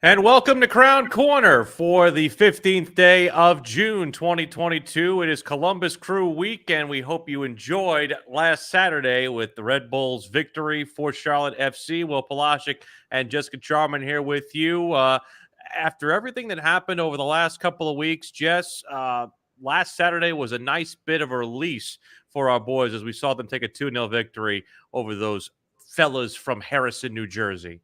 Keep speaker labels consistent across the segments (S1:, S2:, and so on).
S1: And welcome to Crown Corner for the 15th day of June 2022. It is Columbus Crew Week, and we hope you enjoyed last Saturday with the Red Bulls' victory for Charlotte FC. Will Palashik and Jessica Charman here with you. After everything that happened over the last couple of weeks, Jess, last Saturday was a nice bit of a release for our boys as we saw them take a 2-0 victory over those fellas from Harrison, New Jersey.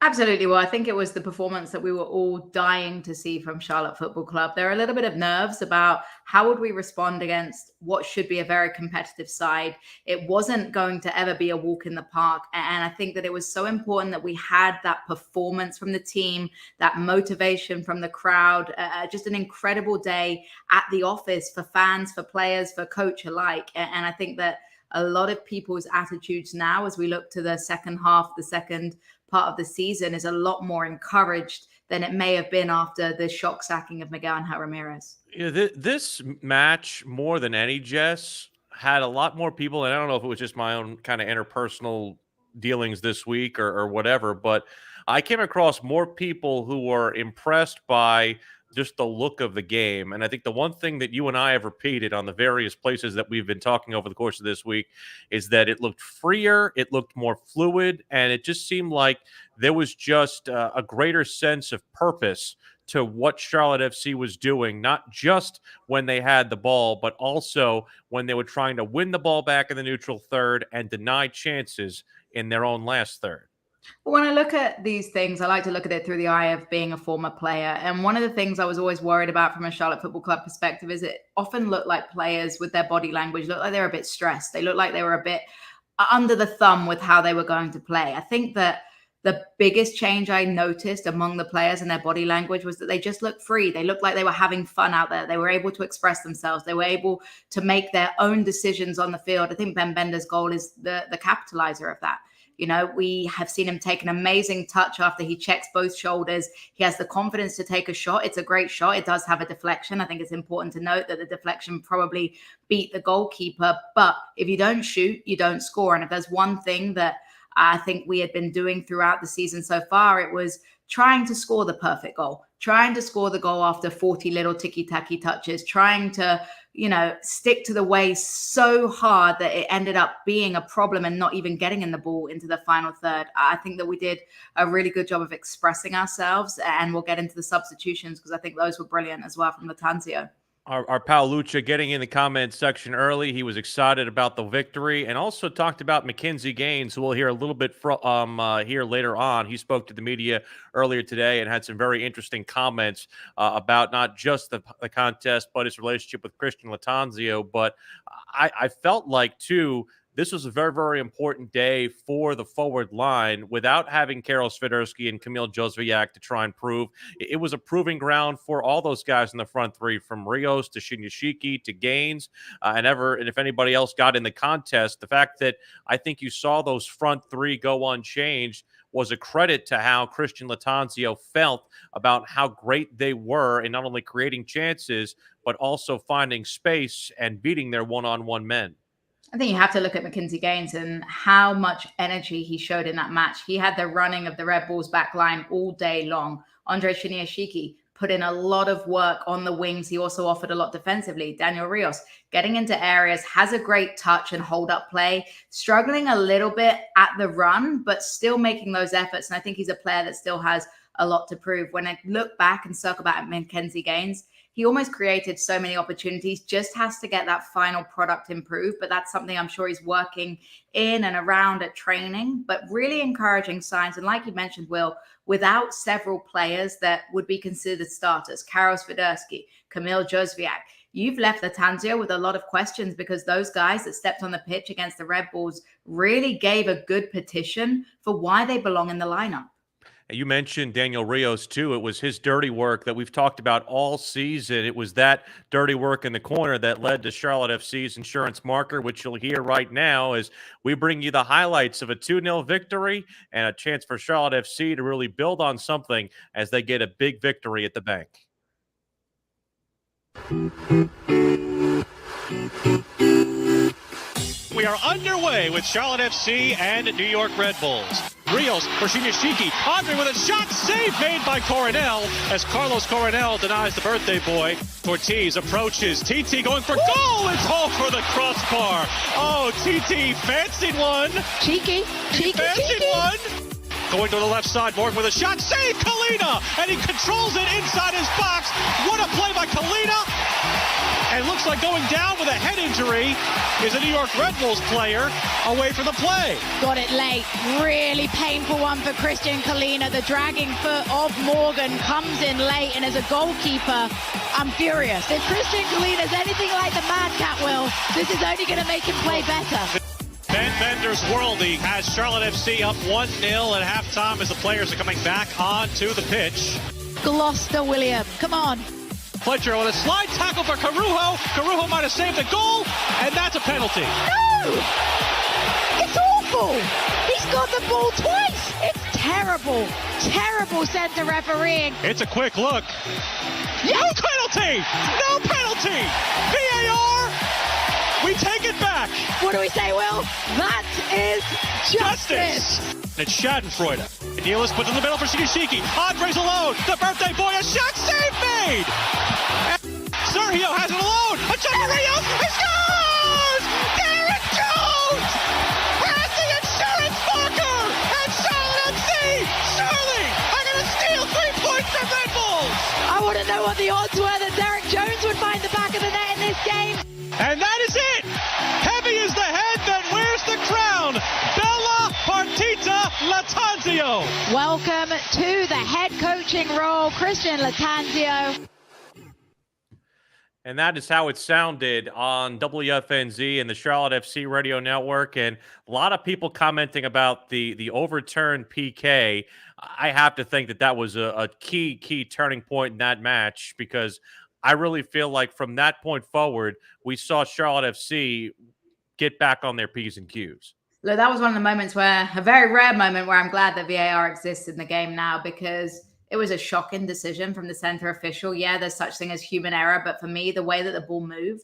S2: Absolutely. Well, I think it was the performance that we were all dying to see from Charlotte Football Club. There are a little bit of nerves about how would we respond against what should be a very competitive side. It wasn't going to ever be a walk in the park. And I think that it was so important that we had that performance from the team, that motivation from the crowd, just an incredible day at the office for fans, for players, for coach alike. And I think that a lot of people's attitudes now, as we look to the second half, the second part of the season, is a lot more encouraged than it may have been after the shock sacking of Miguel Angel Ramirez.
S1: Yeah, this match, more than any, Jess, had a lot more people, and I don't know if it was just my own kind of interpersonal dealings this week or whatever, but I came across more people who were impressed by just the look of the game. And I think the one thing that you and I have repeated on the various places that we've been talking over the course of this week is that it looked freer, it looked more fluid, and it just seemed like there was just a greater sense of purpose to what Charlotte FC was doing, not just when they had the ball, but also when they were trying to win the ball back in the neutral third and deny chances in their own last third.
S2: When I look at these things, I like to look at it through the eye of being a former player. And one of the things I was always worried about from a Charlotte Football Club perspective is it often looked like players with their body language looked like they were a bit stressed. They looked like they were a bit under the thumb with how they were going to play. I think that the biggest change I noticed among the players and their body language was that they just looked free. They looked like they were having fun out there. They were able to express themselves. They were able to make their own decisions on the field. I think Ben Bender's goal is the capitalizer of that. You know, we have seen him take an amazing touch after he checks both shoulders. He has the confidence to take a shot. It's a great shot. It does have a deflection. I think it's important to note that the deflection probably beat the goalkeeper. But if you don't shoot, you don't score. And if there's one thing that I think we had been doing throughout the season so far, it was trying to score the perfect goal, trying to score the goal after 40 little ticky-tacky touches, trying to, you know, stick to the way so hard that it ended up being a problem and not even getting in the ball into the final third. I think that we did a really good job of expressing ourselves, and we'll get into the substitutions because I think those were brilliant as well from Latanzio.
S1: Our pal Lucha getting in the comments section early. He was excited about the victory and also talked about Mackenzie Gaines, who we'll hear a little bit from here later on. He spoke to the media earlier today and had some very interesting comments about not just the contest, but his relationship with Christian Latanzio. But I felt like, too, this was a very, very important day for the forward line without having Karol Swiderski and Kamil Józwiak to try and prove. It was a proving ground for all those guys in the front three, from Rios to Shinyashiki to Gaines, and if anybody else got in the contest. The fact that I think you saw those front three go unchanged was a credit to how Christian Latanzio felt about how great they were in not only creating chances, but also finding space and beating their one-on-one men.
S2: I think you have to look at Mackenzie Gaines and how much energy he showed in that match. He had the running of the Red Bulls back line all day long. Andre Shinyashiki put in a lot of work on the wings. He also offered a lot defensively. Daniel Rios getting into areas, has a great touch and hold up play, struggling a little bit at the run, but still making those efforts. And I think he's a player that still has a lot to prove. When I look back and circle back at Mackenzie Gaines, he almost created so many opportunities, just has to get that final product improved. But that's something I'm sure he's working in and around at training, but really encouraging signs. And like you mentioned, Will, without several players that would be considered starters, Karol Swiderski, Kamil Józwiak, you've left Lattanzio with a lot of questions, because those guys that stepped on the pitch against the Red Bulls really gave a good petition for why they belong in the lineup.
S1: You mentioned Daniel Rios, too. It was his dirty work that we've talked about all season. It was that dirty work in the corner that led to Charlotte FC's insurance marker, which you'll hear right now as we bring you the highlights of a 2-0 victory and a chance for Charlotte FC to really build on something as they get a big victory at the bank.
S3: We are underway with Charlotte FC and New York Red Bulls. Rios for Shinyashiki. Andre with a shot, save made by Coronel as Carlos Coronel denies the birthday boy. Ortiz approaches. TT going for goal. It's all for the crossbar. Oh, TT fancied one.
S4: Cheeky.
S3: Fancied one. Going to the left side, Morgan with a shot. Save Kalina! And he controls it inside his box. What a play by Kalina! And looks like going down with a head injury is a New York Red Bulls player away from the play.
S4: Got it late. Really painful one for Christian Kalina. The dragging foot of Morgan comes in late, and as a goalkeeper, I'm furious. If Christian Kalina is anything like the Madcat, Will, this is only going to make him play better.
S3: Ben Bender's Worldy has Charlotte FC up 1-0 at halftime as the players are coming back onto the pitch.
S4: Gloucester William, come on.
S3: Fletcher on a slide tackle for Carujo. Carujo might have saved the goal, and that's a penalty.
S4: No! It's awful! He's got the ball twice! It's terrible, terrible centre refereeing.
S3: It's a quick look. No penalty! No penalty! VAR! We take it back!
S4: What do we say, Will? That is justice!
S3: It's Schadenfreude. Nealis puts in the middle for Shinyashiki. Andre's alone. The birthday boy, a shot, save made! And Sergio has it alone. A shot for Rios. He scores! Derek Jones has the insurance marker! And Charlotte FC, surely, are going to steal 3 points from Red Bulls!
S4: I want to know what the odds were that Derek Jones would find the back of the net in this game.
S3: And that is it! Heavy is the head that wears the crown! Bella Partita Lattanzio!
S4: Welcome to the head coaching role, Christian Lattanzio.
S1: And that is how it sounded on WFNZ and the Charlotte FC radio network. And a lot of people commenting about the overturned PK. I have to think that that was a key turning point in that match, because I really feel like from that point forward, we saw Charlotte FC get back on their P's and Q's.
S2: Look, that was one of the moments where, a very rare moment where I'm glad that VAR exists in the game now, because it was a shocking decision from the center official. Yeah, there's such thing as human error, but for me, the way that the ball moved,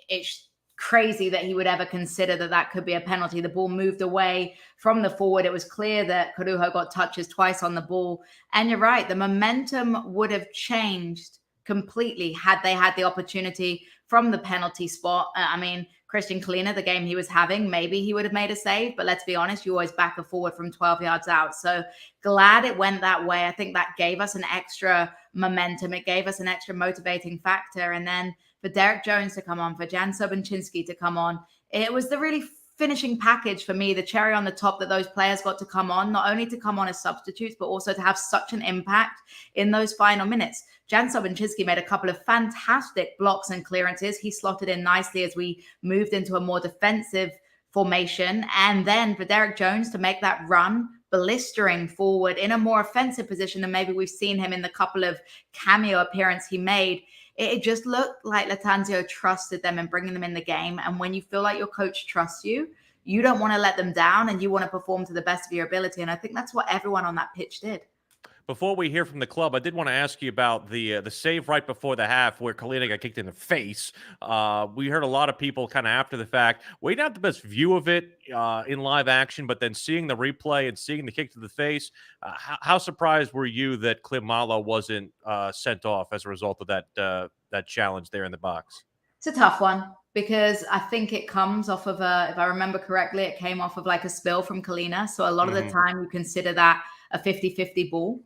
S2: it's crazy that he would ever consider that that could be a penalty. The ball moved away from the forward. It was clear that Carujo got touches twice on the ball. And you're right, the momentum would have changed completely had they had the opportunity from the penalty spot. I mean, Christian Kalina, the game he was having, maybe he would have made a save, but let's be honest, you always back or forward from 12 yards out. So glad it went that way. I think that gave us an extra momentum. It gave us an extra motivating factor. And then for Derek Jones to come on, for Jan Sobocinski to come on, it was the really finishing package for me, the cherry on the top, that those players got to come on, not only to come on as substitutes, but also to have such an impact in those final minutes. Jan Sobocinski made a couple of fantastic blocks and clearances. He slotted in nicely as we moved into a more defensive formation. And then for Derek Jones to make that run, blistering forward in a more offensive position than maybe we've seen him in the couple of cameo appearances he made, it just looked like Lattanzio trusted them in bringing them in the game. And when you feel like your coach trusts you, you don't want to let them down and you want to perform to the best of your ability. And I think that's what everyone on that pitch did.
S1: Before we hear from the club, I did want to ask you about the save right before the half where Kalina got kicked in the face. We heard a lot of people kind of after the fact. We didn't have the best view of it in live action, but then seeing the replay and seeing the kick to the face, how surprised were you that Klim Malo wasn't sent off as a result of that challenge there in the box?
S2: It's a tough one, because I think it comes off of if I remember correctly, it came off of like a spill from Kalina. So a lot of the time you consider that a 50-50 ball.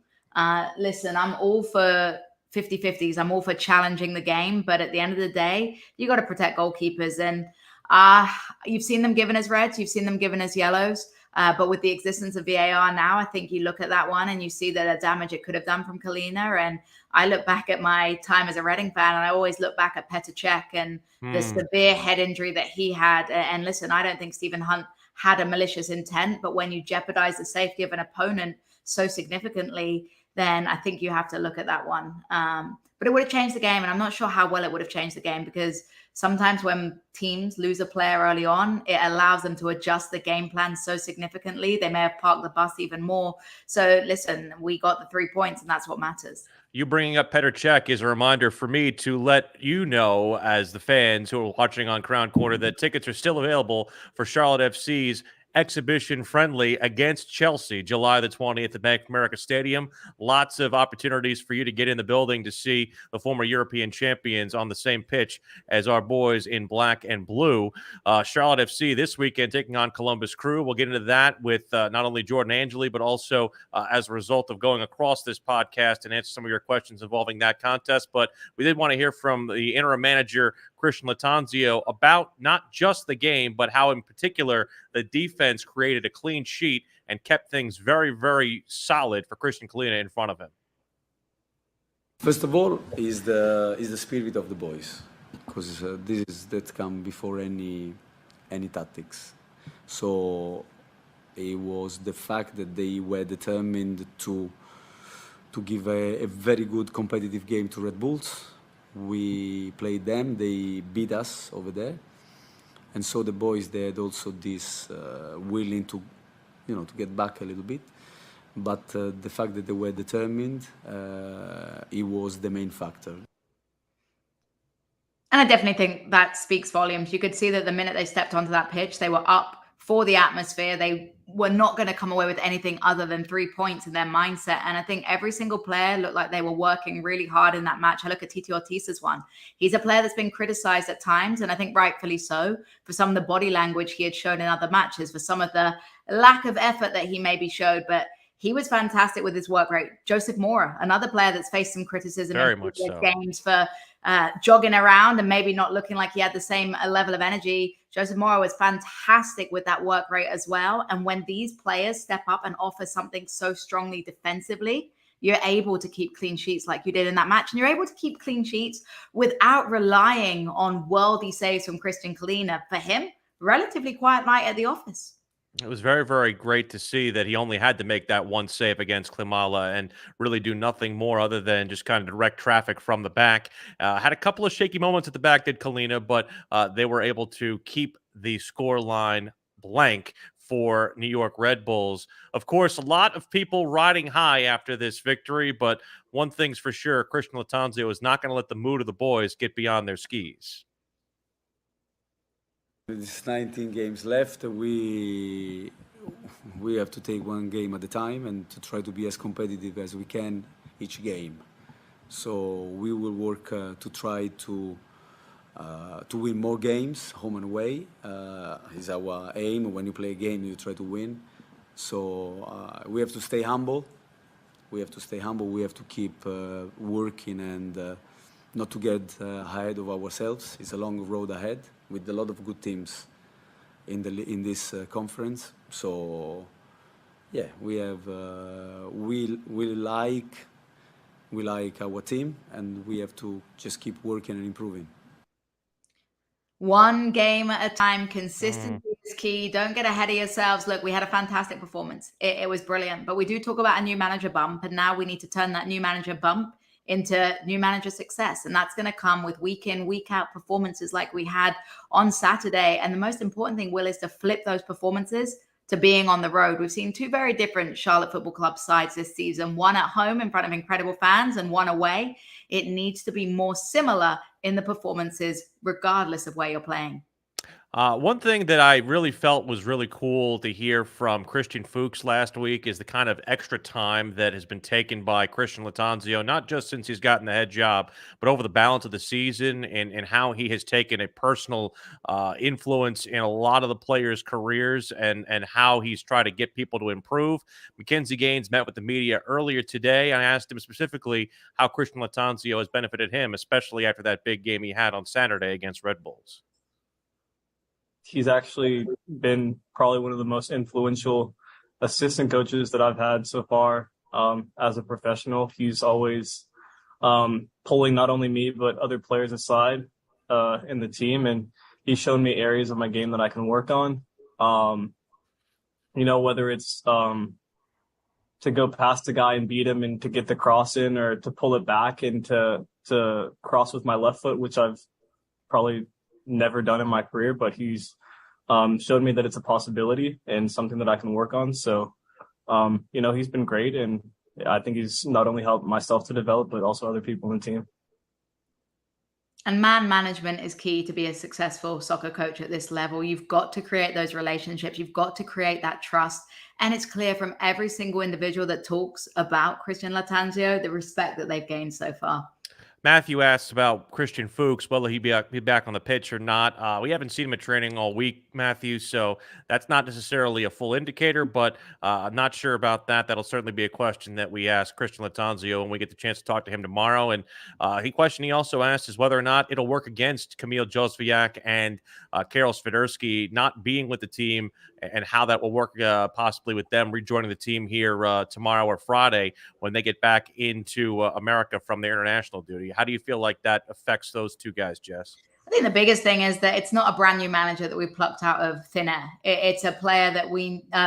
S2: Listen, I'm all for 50-50s. I'm all for challenging the game, but at the end of the day, you got to protect goalkeepers. And you've seen them given as reds, you've seen them given as yellows. But with the existence of VAR now, I think you look at that one and you see the damage it could have done from Kalina. And I look back at my time as a Reading fan, and I always look back at Petr Cech and the severe head injury that he had. And listen, I don't think Stephen Hunt had a malicious intent, but when you jeopardize the safety of an opponent so significantly, then I think you have to look at that one. But it would have changed the game, and I'm not sure how well it would have changed the game, because sometimes when teams lose a player early on, it allows them to adjust the game plan so significantly. They may have parked the bus even more. So listen, we got the 3 points, and that's what matters.
S1: You bringing up Petr Cech is a reminder for me to let you know, as the fans who are watching on Crown Corner, that tickets are still available for Charlotte FC's exhibition friendly against Chelsea, July the 20th at Bank of America Stadium. Lots of opportunities for you to get in the building to see the former European champions on the same pitch as our boys in black and blue. Charlotte FC this weekend taking on Columbus Crew. We'll get into that with not only Jordan Angeli, but also as a result of going across this podcast and answer some of your questions involving that contest. But we did want to hear from the interim manager, Christian Lattanzio, about not just the game, but how in particular the defense created a clean sheet and kept things very, very solid for Christian Kalina in front of him.
S5: First of all, is the spirit of the boys, because that come before any tactics. So it was the fact that they were determined to give a very good competitive game to Red Bulls. We played them, they beat us over there, and so the boys, they had also this willing to get back a little bit, but the fact that they were determined, it was the main factor.
S2: And I definitely think that speaks volumes. You could see that the minute they stepped onto that pitch, they were up for the atmosphere. They were not going to come away with anything other than 3 points in their mindset. And I think every single player looked like they were working really hard in that match. I look at Titi Ortiz's one. He's a player that's been criticized at times, and I think rightfully so, for some of the body language he had shown in other matches, for some of the lack of effort that he maybe showed. But he was fantastic with his work rate. Joseph Mora, another player that's faced some criticism
S1: Very
S2: in
S1: much so.
S2: games for jogging around and maybe not looking like he had the same level of energy. Joseph Mora was fantastic with that work rate as well. And when these players step up and offer something so strongly defensively, you're able to keep clean sheets like you did in that match. And you're able to keep clean sheets without relying on worldy saves from Christian Kalina. For him, relatively quiet night at the office.
S1: It was very, very great to see that he only had to make that one save against Klimala and really do nothing more other than just kind of direct traffic from the back. Had a couple of shaky moments at the back, did Kalina, but they were able to keep the score line blank for New York Red Bulls. Of course, a lot of people riding high after this victory, but one thing's for sure, Christian Lattanzio is not going to let the mood of the boys get beyond their skis.
S5: There's 19 games left. We have to take one game at a time and to try to be as competitive as we can each game. So we will work to try to win more games, home and away. Is our aim. When you play a game, you try to win. So we have to stay humble. We have to keep working and not to get ahead of ourselves. It's a long road ahead with a lot of good teams in this conference. So yeah, we like our team, and we have to just keep working and improving.
S2: One game at a time. Consistency is key. Don't get ahead of yourselves. Look, we had a fantastic performance. It was brilliant, but we do talk about a new manager bump, and now we need to turn that new manager bump into new manager success. And that's going to come with week in, week out performances like we had on Saturday. And the most important thing, Will, is to flip those performances to being on the road. We've seen two very different Charlotte Football Club sides this season, one at home in front of incredible fans and one away. It needs to be more similar in the performances, regardless of where you're playing.
S1: One thing that I really felt was really cool to hear from Christian Fuchs last week is the kind of extra time that has been taken by Christian Latanzio, not just since he's gotten the head job, but over the balance of the season, and how he has taken a personal influence in a lot of the players' careers, and how he's tried to get people to improve. Mackenzie Gaines met with the media earlier today. I asked him specifically how Christian Latanzio has benefited him, especially after that big game he had on Saturday against Red Bulls.
S6: He's actually been probably one of the most influential assistant coaches that I've had so far as a professional. He's always pulling not only me, but other players aside in the team. And he's shown me areas of my game that I can work on. Whether it's to go past a guy and beat him and to get the cross in, or to pull it back and to cross with my left foot, which I've probably never done in my career, but he's showed me that it's a possibility and something that I can work on. So, he's been great, and I think he's not only helped myself to develop, but also other people in the team.
S2: And man management is key to be a successful soccer coach at this level. You've got to create those relationships. You've got to create that trust. And it's clear from every single individual that talks about Christian Latanzio, the respect that they've gained so far.
S1: Matthew asks about Christian Fuchs, whether he'd be back on the pitch or not. We haven't seen him at training all week, Matthew, so that's not necessarily a full indicator, but I'm not sure about that. That'll certainly be a question that we ask Christian Latanzio when we get the chance to talk to him tomorrow. And he also asked is whether or not it'll work against Kamil Jozwiak and Karol Swiderski not being with the team, and how that will work possibly with them rejoining the team here tomorrow or Friday when they get back into America from their international duty. How do you feel like that affects those two guys, Jess?
S2: I think the biggest thing is that it's not a brand new manager that we plucked out of thin air. It's a player that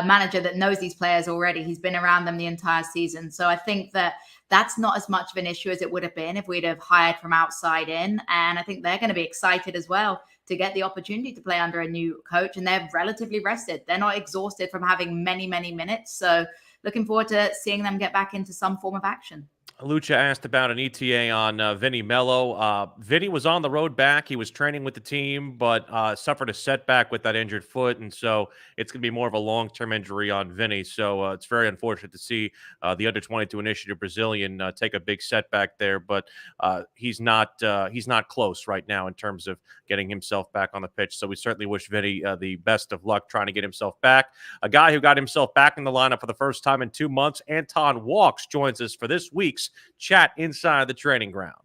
S2: manager that knows these players already. He's been around them the entire season. So I think that that's not as much of an issue as it would have been if we'd have hired from outside in. And I think they're going to be excited as well to get the opportunity to play under a new coach. And they're relatively rested. They're not exhausted from having many, many minutes. So looking forward to seeing them get back into some form of action.
S1: Lucha asked about an ETA on Vinny Mello. Vinny was on the road back. He was training with the team, but suffered a setback with that injured foot. And so it's going to be more of a long-term injury on Vinny. So it's very unfortunate to see the under-22 initiative Brazilian take a big setback there. But he's not close right now in terms of getting himself back on the pitch. So we certainly wish Vinny the best of luck trying to get himself back. A guy who got himself back in the lineup for the first time in 2 months, Anton Walks, joins us for this week's Chat Inside the Training Ground.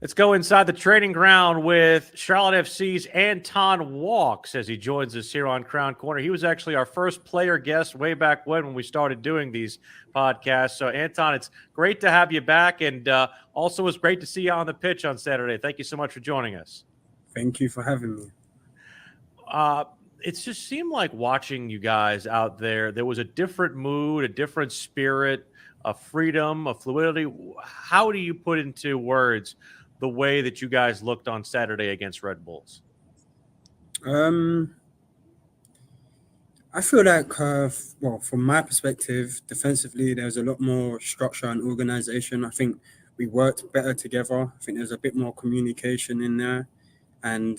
S1: Let's go inside the training ground with Charlotte FC's Anton Walks as he joins us here on Crown Corner. He was actually our first player guest way back when we started doing these podcasts. So, Anton, it's great to have you back, and also it's great to see you on the pitch on Saturday. Thank you so much for joining us.
S7: Thank you for having me.
S1: It just seemed like watching you guys out there, there was a different mood, a different spirit, a freedom, a fluidity. How do you put into words the way that you guys looked on Saturday against Red Bulls?
S7: I feel like, from my perspective, defensively, there's a lot more structure and organization. I think we worked better together. I think there's a bit more communication in there. And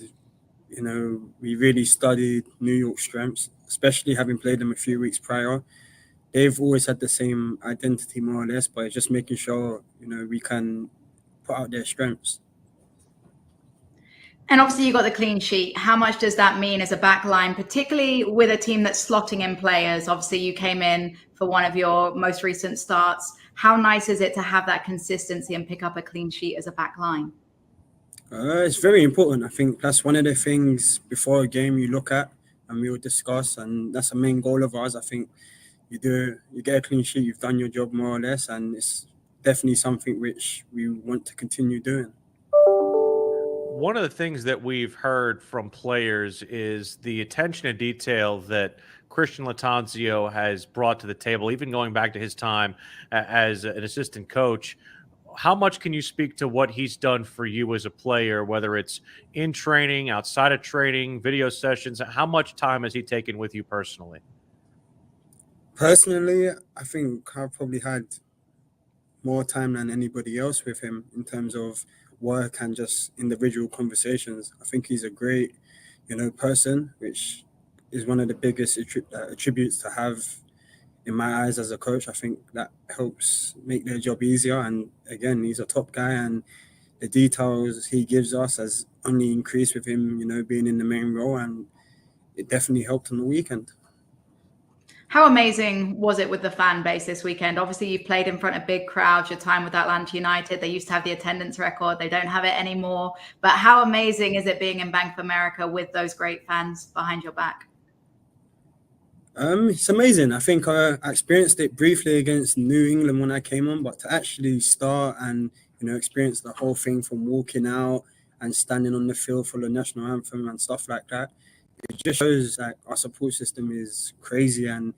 S7: we really studied New York's strengths, especially having played them a few weeks prior. They've always had the same identity, more or less, but it's just making sure, we can put out their strengths.
S2: And obviously you got the clean sheet. How much does that mean as a back line, particularly with a team that's slotting in players? Obviously you came in for one of your most recent starts. How nice is it to have that consistency and pick up a clean sheet as a back line?
S7: It's very important. I think that's one of the things before a game you look at and we will discuss, and that's a main goal of ours. I think you get a clean sheet, you've done your job more or less, and it's definitely something which we want to continue doing.
S1: One of the things that we've heard from players is the attention to detail that Christian Latanzio has brought to the table, even going back to his time as an assistant coach. How much can you speak to what he's done for you as a player, whether it's in training, outside of training, video sessions? How much time has he taken with you personally?
S7: Personally, I think I've probably had more time than anybody else with him in terms of work and just individual conversations. I think he's a great, person, which is one of the biggest attributes to have in my eyes as a coach. I think that helps make their job easier. And again, he's a top guy, and the details he gives us has only increased with him, being in the main role, and it definitely helped on the weekend.
S2: How amazing was it with the fan base this weekend? Obviously, you've played in front of big crowds, your time with Atlanta United. They used to have the attendance record. They don't have it anymore. But how amazing is it being in Bank of America with those great fans behind your back?
S7: It's amazing. I think I experienced it briefly against New England when I came on, but to actually start and, experience the whole thing from walking out and standing on the field for the national anthem and stuff like that, it just shows that our support system is crazy. And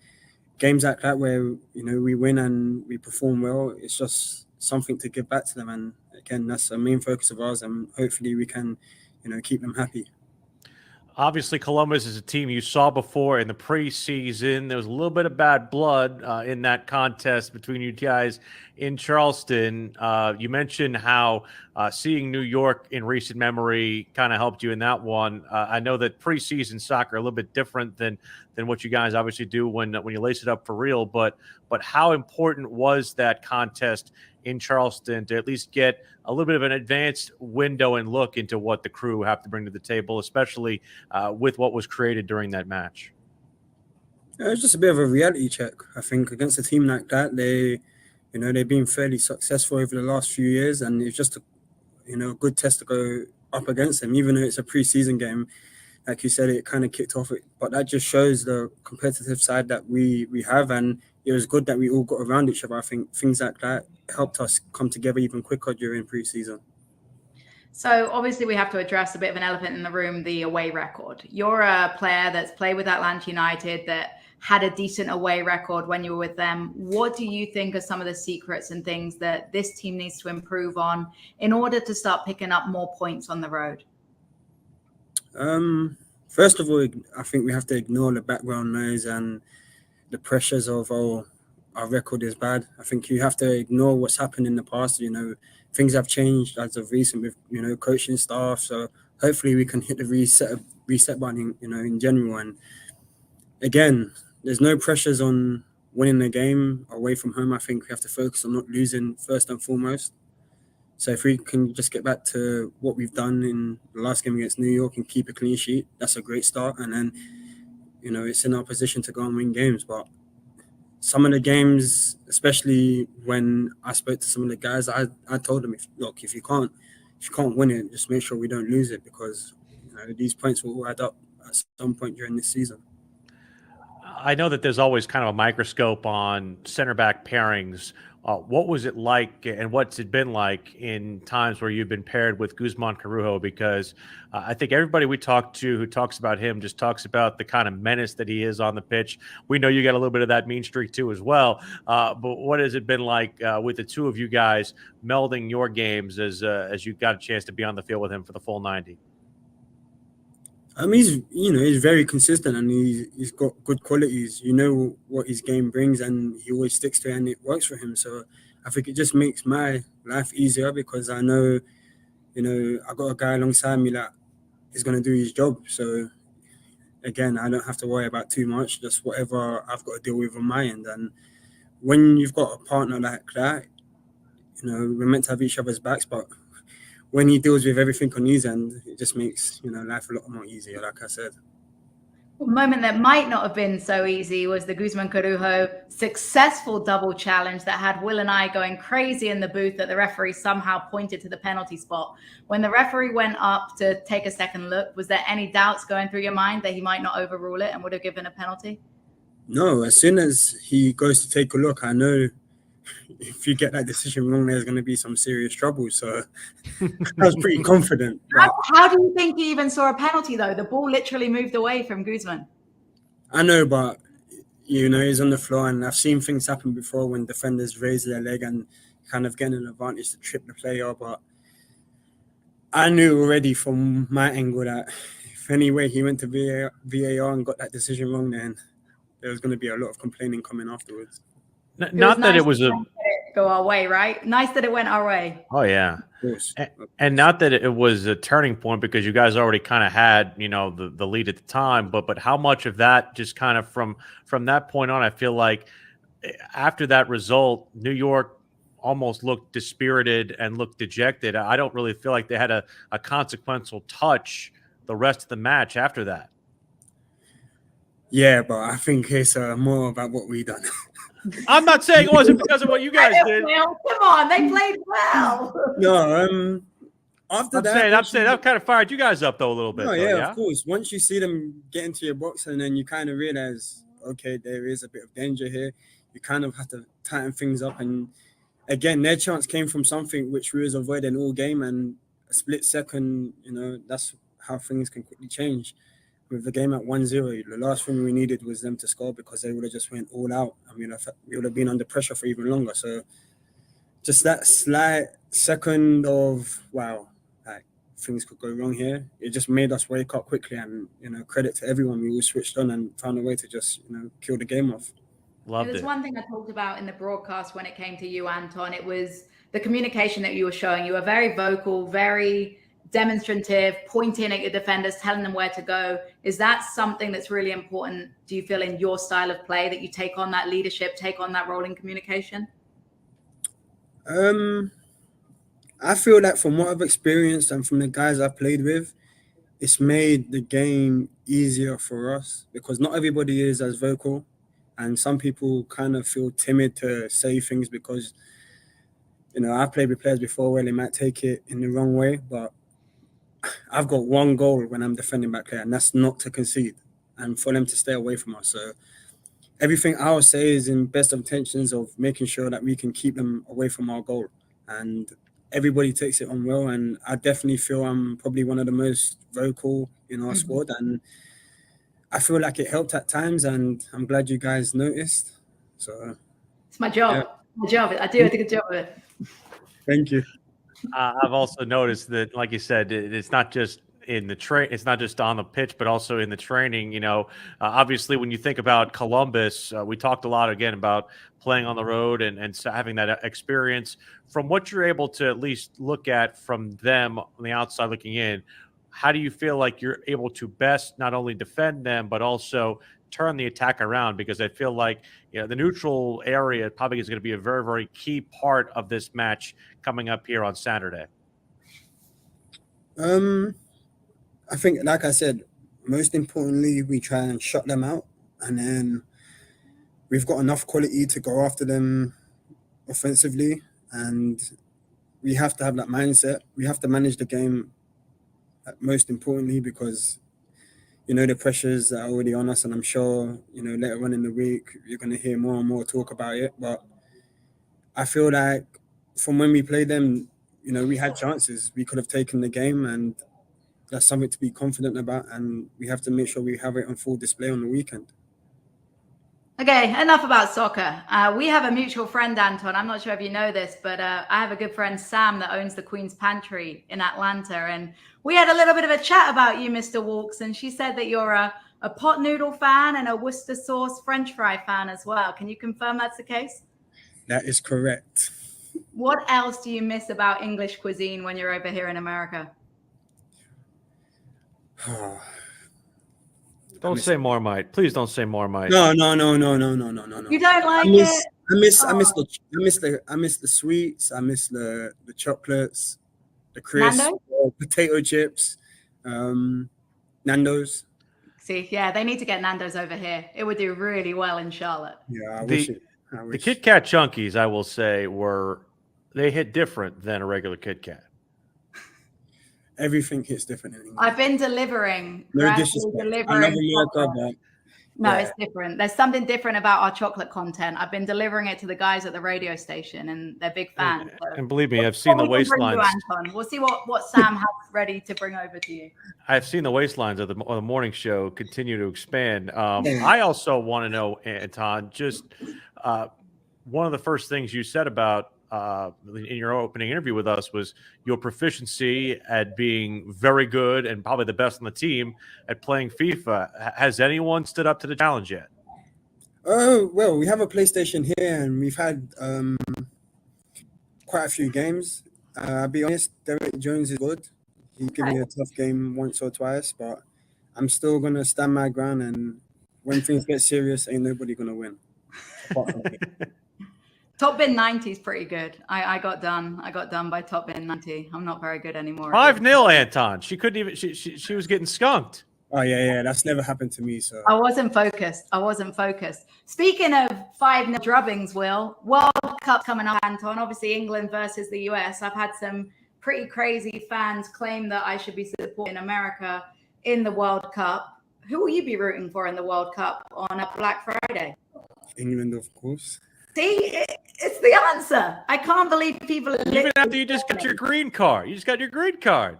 S7: games like that where, we win and we perform well, it's just something to give back to them. And again, that's a main focus of ours, and hopefully we can, keep them happy.
S1: Obviously, Columbus is a team you saw before in the preseason. There was a little bit of bad blood in that contest between you guys in Charleston. You mentioned how seeing New York in recent memory kind of helped you in that one. I know that preseason soccer a little bit different than what you guys obviously do when you lace it up for real. But how important was that contest in Charleston to at least get a little bit of an advanced window and look into what the crew have to bring to the table, especially with what was created during that match?
S7: It was just a bit of a reality check. I think against a team like that, they've been fairly successful over the last few years, and it's just a good test to go up against them, even though it's a preseason game. Like you said, it kind of kicked off, but that just shows the competitive side that we have, and it was good that we all got around each other. I think things like that helped us come together even quicker during preseason.
S2: So obviously we have to address a bit of an elephant in the room, the away record. You're a player that's played with Atlanta United that had a decent away record when you were with them. What do you think are some of the secrets and things that this team needs to improve on in order to start picking up more points on the road?
S7: First of all, I think we have to ignore the background noise and the pressures of our record is bad. I think you have to ignore what's happened in the past. Things have changed as of recent with coaching staff. So hopefully we can hit the reset button, in general. And again, there's no pressures on winning the game away from home. I think we have to focus on not losing first and foremost. So if we can just get back to what we've done in the last game against New York and keep a clean sheet, that's a great start. And then, it's in our position to go and win games. But some of the games, especially when I spoke to some of the guys, I told them, if you can't win it, just make sure we don't lose it, because these points will all add up at some point during this season.
S1: I know that there's always kind of a microscope on center back pairings. What was it like, and what's it been like in times where you've been paired with Guzman Corujo? Because I think everybody we talk to who talks about him just talks about the kind of menace that he is on the pitch. We know you got a little bit of that mean streak too as well. But what has it been like with the two of you guys melding your games as you got a chance to be on the field with him for the full 90?
S7: He's very consistent, and he's got good qualities. What his game brings, and he always sticks to it, and it works for him. So I think it just makes my life easier, because I know, I got a guy alongside me that is going to do his job. So again, I don't have to worry about too much, just whatever I've got to deal with on my end. And when you've got a partner like that, we're meant to have each other's backs, but when he deals with everything on his end, it just makes life a lot more easier, like I said.
S2: A moment that might not have been so easy was the Guzman Corujo successful double challenge that had Will and I going crazy in the booth that the referee somehow pointed to the penalty spot. When the referee went up to take a second look, was there any doubts going through your mind that he might not overrule it and would have given a penalty?
S7: No, as soon as he goes to take a look, I know if you get that decision wrong, there's going to be some serious trouble. So I was pretty confident.
S2: How do you think he even saw a penalty, though? The ball literally moved away from Guzman.
S7: I know, but, he's on the floor, and I've seen things happen before when defenders raise their leg and kind of getting an advantage to trip the player. But I knew already from my angle that if any way he went to VAR and got that decision wrong, then there was going to be a lot of complaining coming afterwards.
S1: Not that it was
S2: go our way, right? Nice that it went our way.
S1: Oh yeah.
S7: Of course.
S1: And not that it was a turning point because you guys already kind of had, you know, the lead at the time, but how much of that just kind of from that point on, I feel like after that result, New York almost looked dispirited and looked dejected. I don't really feel like they had a consequential touch the rest of the match after that.
S7: Yeah, but I think it's more about what we done.
S1: I'm not saying it wasn't because of what you guys did.
S2: Well, come on, they played well.
S7: No, after
S1: I'm saying that kind of fired you guys up though a little bit.
S7: No,
S1: though,
S7: yeah, of course. Once you see them get into your box and then you kind of realize, okay, there is a bit of danger here. You kind of have to tighten things up. And again, their chance came from something which we was avoiding all game, and a split second, you know, that's how things can quickly change. With the game at 1-0, the last thing we needed was them to score because they would have just went all out. I mean, we would have been under pressure for even longer. So just that slight second of, wow, like things could go wrong here. It just made us wake up quickly, and, you know, credit to everyone. We all switched on and found a way to just, you know, kill the game off.
S1: Loved
S2: There's
S1: it.
S2: one thing I talked about in the broadcast when it came to you, Anton. It was the communication that you were showing. You were very vocal, very demonstrative, pointing at your defenders, telling them where to go. Is that something that's really important, do you feel, in your style of play, that you take on that leadership, take on that role in communication?
S7: I feel that from what I've experienced and from the guys I've played with, it's made the game easier for us because not everybody is as vocal, and some people kind of feel timid to say things because, you know, I've played with players before where they might take it in the wrong way, but I've got one goal when I'm defending back there, and that's not to concede and for them to stay away from us. So everything I would say is in best of intentions of making sure that we can keep them away from our goal. And everybody takes it on well, and I definitely feel I'm probably one of the most vocal in our squad, and I feel like it helped at times, and I'm glad you guys noticed. So
S2: it's my job.
S7: Yeah.
S2: My job. I do a good job of it.
S7: Thank you.
S1: I've also noticed that, like you said, it's not just in the it's not just on the pitch, but also in the training. You know, obviously, when you think about Columbus, we talked a lot again about playing on the road and having that experience. From what you're able to at least look at from them on the outside looking in, how do you feel like you're able to best not only defend them but also turn the attack around? Because I feel like, you know, the neutral area probably is going to be a very, very key part of this match coming up here on Saturday.
S7: I think, like I said, most importantly, we try and shut them out, and then we've got enough quality to go after them offensively, and we have to have that mindset. We have to manage the game most importantly because, you know, the pressures are already on us, and I'm sure, you know, later on in the week, you're going to hear more and more talk about it. But I feel like from when we played them, you know, we had chances. We could have taken the game, and that's something to be confident about, and we have to make sure we have it on full display on the weekend.
S2: Okay, enough about soccer. We have a mutual friend, Anton. I'm not sure if you know this, but I have a good friend, Sam, that owns the Queen's Pantry in Atlanta. And we had a little bit of a chat about you, Mr. Walks. And she said that you're a pot noodle fan and a Worcester sauce French fry fan as well. Can you confirm that's the case?
S7: That is correct.
S2: What else do you miss about English cuisine when you're over here in America?
S1: Don't say Marmite. Please don't say Marmite.
S7: No.
S2: You don't like it?
S7: I miss the sweets. I miss the chocolates, the crisps, potato chips, Nando's.
S2: See, yeah, they need to get Nando's over here. It would do really well in Charlotte.
S7: Yeah, I
S1: The
S7: wish.
S1: Kit Kat Chunkies, I will say, they hit different than a regular Kit Kat.
S7: Everything hits different in England.
S2: I've been delivering.
S7: No
S2: gradually
S7: disrespect. I
S2: delivering
S7: love America, but
S2: no,
S7: yeah.
S2: it's different. There's something different about our chocolate content. I've been delivering it to the guys at the radio station, and they're big fans. So.
S1: And believe me, I've seen the waistlines.
S2: Anton. We'll see what Sam has ready to bring over to you.
S1: I've seen the waistlines of the morning show continue to expand. I also want to know, Anton, just one of the first things you said about in your opening interview with us was your proficiency at being very good and probably the best on the team at playing FIFA. Has anyone stood up to the challenge yet?
S7: Oh, well, we have a PlayStation here, and we've had quite a few games. I'll be honest, Derek Jones is good. He gave me a tough game once or twice, but I'm still going to stand my ground. And when things get serious, ain't nobody going to win.
S2: Top bin 90 is pretty good. I got done. I got done by top bin 90. I'm not very good anymore.
S1: 5-0, Anton. She couldn't even. She was getting skunked.
S7: Oh yeah. That's never happened to me. So
S2: I wasn't focused. Speaking of 5-0 drubbings, Will, World Cup coming up, Anton. Obviously, England versus the US. I've had some pretty crazy fans claim that I should be supporting America in the World Cup. Who will you be rooting for in the World Cup on a Black Friday?
S7: England, of course.
S2: See, it's the answer. I can't believe people are
S1: Even after you just got your green card. You just got your green card.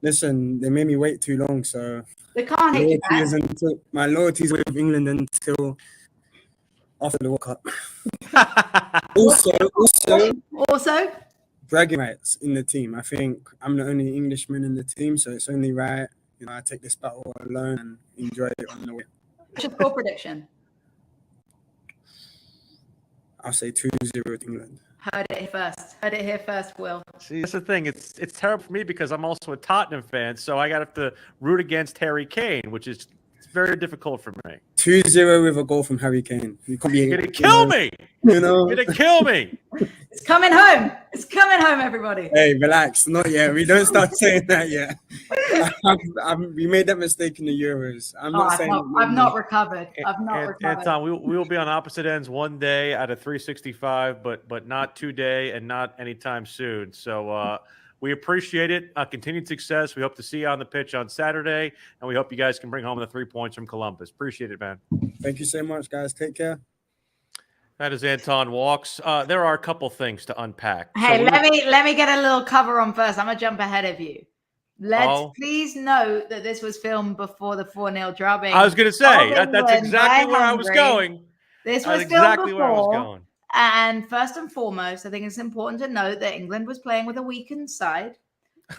S7: Listen, they made me wait too long, so
S2: they can't hit you back.
S7: My loyalty is with England until after the World Cup. also, bragging rights in the team. I think I'm the only Englishman in the team, so it's only right. I take this battle alone and enjoy it on the way.
S2: What's your score prediction?
S7: I'll say 2-0 England.
S2: Heard it here first, Will.
S1: See, that's the thing. It's terrible for me because I'm also a Tottenham fan, so I got to have to root against Harry Kane, which is very difficult for me.
S7: 2-0 with a goal from Harry Kane. You're
S1: gonna kill me. You're gonna kill me.
S2: It's coming home. It's coming home, everybody.
S7: Hey, relax. Not yet. We don't start saying that yet. We made that mistake in the Euros.
S2: I've not recovered. I've not recovered.
S1: Anton, we will be on opposite ends one day at a 365, but not today and not anytime soon. So we appreciate it. Continued success. We hope to see you on the pitch on Saturday, and we hope you guys can bring home the 3 points from Columbus. Appreciate it, man.
S7: Thank you so much, guys. Take care.
S1: That is Anton Walks. There are a couple things to unpack.
S2: Hey, let me get a little cover on first. I'm gonna jump ahead of you. Let's please note that this was filmed before the 4-0 drubbing.
S1: I was going to say that's exactly where I was going.
S2: This was
S1: exactly
S2: filmed
S1: where I was
S2: before.
S1: going.
S2: And first and foremost, I think it's important to note that England was playing with a weakened side.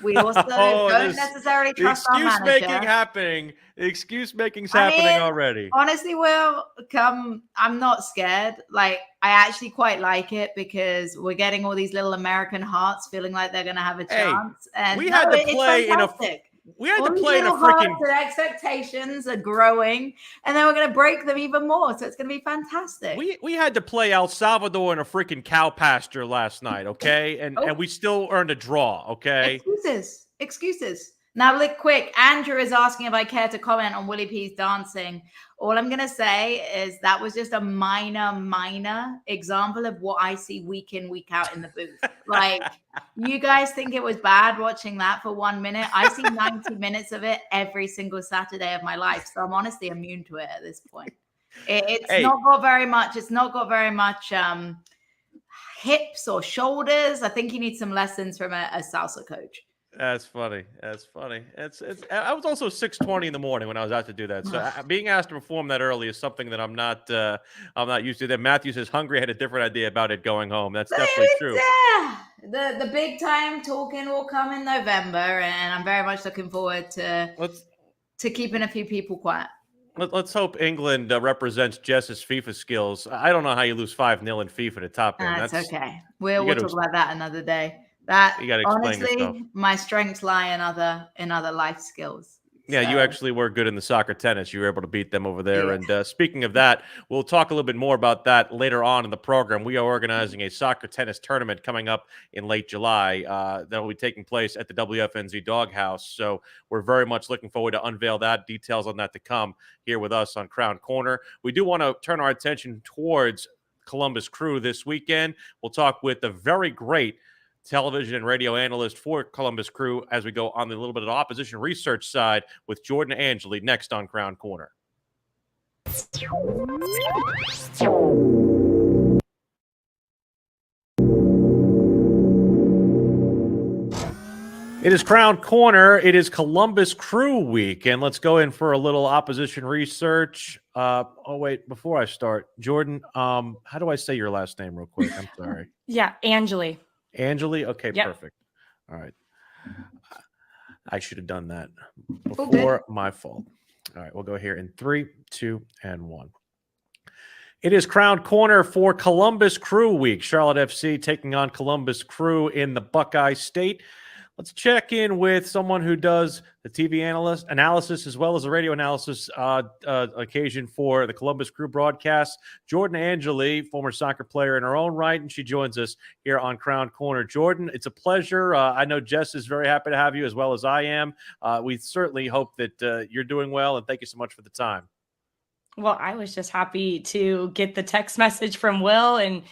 S2: We also don't necessarily trust our manager.
S1: The excuse making's happening already.
S2: Honestly, Will, I'm not scared. Like, I actually quite like it because we're getting all these little American hearts feeling like they're going to have a chance. And
S1: we had to play in a freaking.
S2: The expectations are growing, and then we're going to break them even more. So it's going to be fantastic.
S1: We had to play El Salvador in a freaking cow pasture last night, okay? And we still earned a draw, okay?
S2: Excuses. Now, look quick. Andrew is asking if I care to comment on Willie P's dancing. All I'm going to say is that was just a minor example of what I see week in, week out in the booth. Like, you guys think it was bad watching that for 1 minute? I see 90 minutes of it every single Saturday of my life. So I'm honestly immune to it at this point. It's not got very much. It's not got very much hips or shoulders. I think you need some lessons from a salsa coach.
S1: That's funny. It's. I was also 6:20 in the morning when I was out to do that. So being asked to perform that early is something that I'm not used to. Then Matthew says Hungry had a different idea about it going home. That's definitely true.
S2: Yeah, the big time talking will come in November, and I'm very much looking forward to keeping a few people quiet.
S1: Let's hope England represents Jess's FIFA skills. I don't know how you lose 5-0 in FIFA to top end.
S2: That's okay. We'll talk about that another day. That,
S1: you got to explain
S2: honestly,
S1: yourself. My
S2: strengths lie in other life skills.
S1: Yeah,
S2: so.
S1: You actually were good in the soccer tennis. You were able to beat them over there. Yeah. And speaking of that, we'll talk a little bit more about that later on in the program. We are organizing a soccer tennis tournament coming up in late July that will be taking place at the WFNZ Doghouse. So we're very much looking forward to unveil that. Details on that to come here with us on Crown Corner. We do want to turn our attention towards Columbus Crew this weekend. We'll talk with the very great television and radio analyst for Columbus Crew as we go on the little bit of the opposition research side with Jordan and Angeli next on Crown Corner. It is Crown Corner. It is Columbus Crew week, and let's go in for a little opposition research. Before I start, Jordan, how do I say your last name real quick? I'm sorry.
S8: Yeah, Angeli.
S1: Angeli? Okay,
S8: yep.
S1: Perfect. All right. I should have done that before. My fault. All right, we'll go here in 3, 2, and 1. It is Crown Corner for Columbus Crew Week. Charlotte FC taking on Columbus Crew in the Buckeye State. Let's check in with someone who does the TV analysis as well as the radio analysis occasion for the Columbus Crew broadcast. Jordan Angeli, former soccer player in her own right, and she joins us here on Crown Corner. Jordan, it's a pleasure. I know Jess is very happy to have you as well as I am. We certainly hope that you're doing well, and thank you so much for the time.
S8: Well, I was just happy to get the text message from Will, and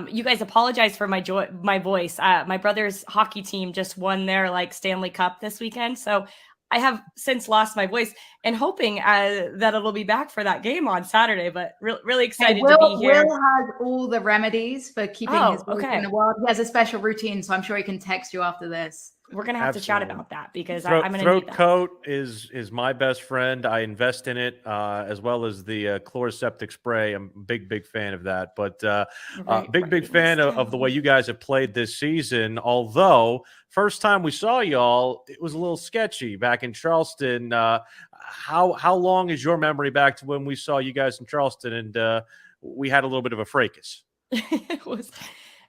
S8: you guys apologize for my voice. My brother's hockey team just won their Stanley Cup this weekend, so I have since lost my voice, and hoping that it'll be back for that game on Saturday. But really excited to be here.
S2: Will has all the remedies for keeping his voice in the world. He has a special routine, so I'm sure he can text you after this.
S8: We're going to have to chat about that because I'm going to
S1: Throat
S8: need that.
S1: Coat is my best friend. I invest in it as well as the chloroseptic spray. I'm a big fan of that. But big fan of the way you guys have played this season. Although first time we saw y'all, it was a little sketchy back in Charleston. How long is your memory back to when we saw you guys in Charleston and we had a little bit of a fracas?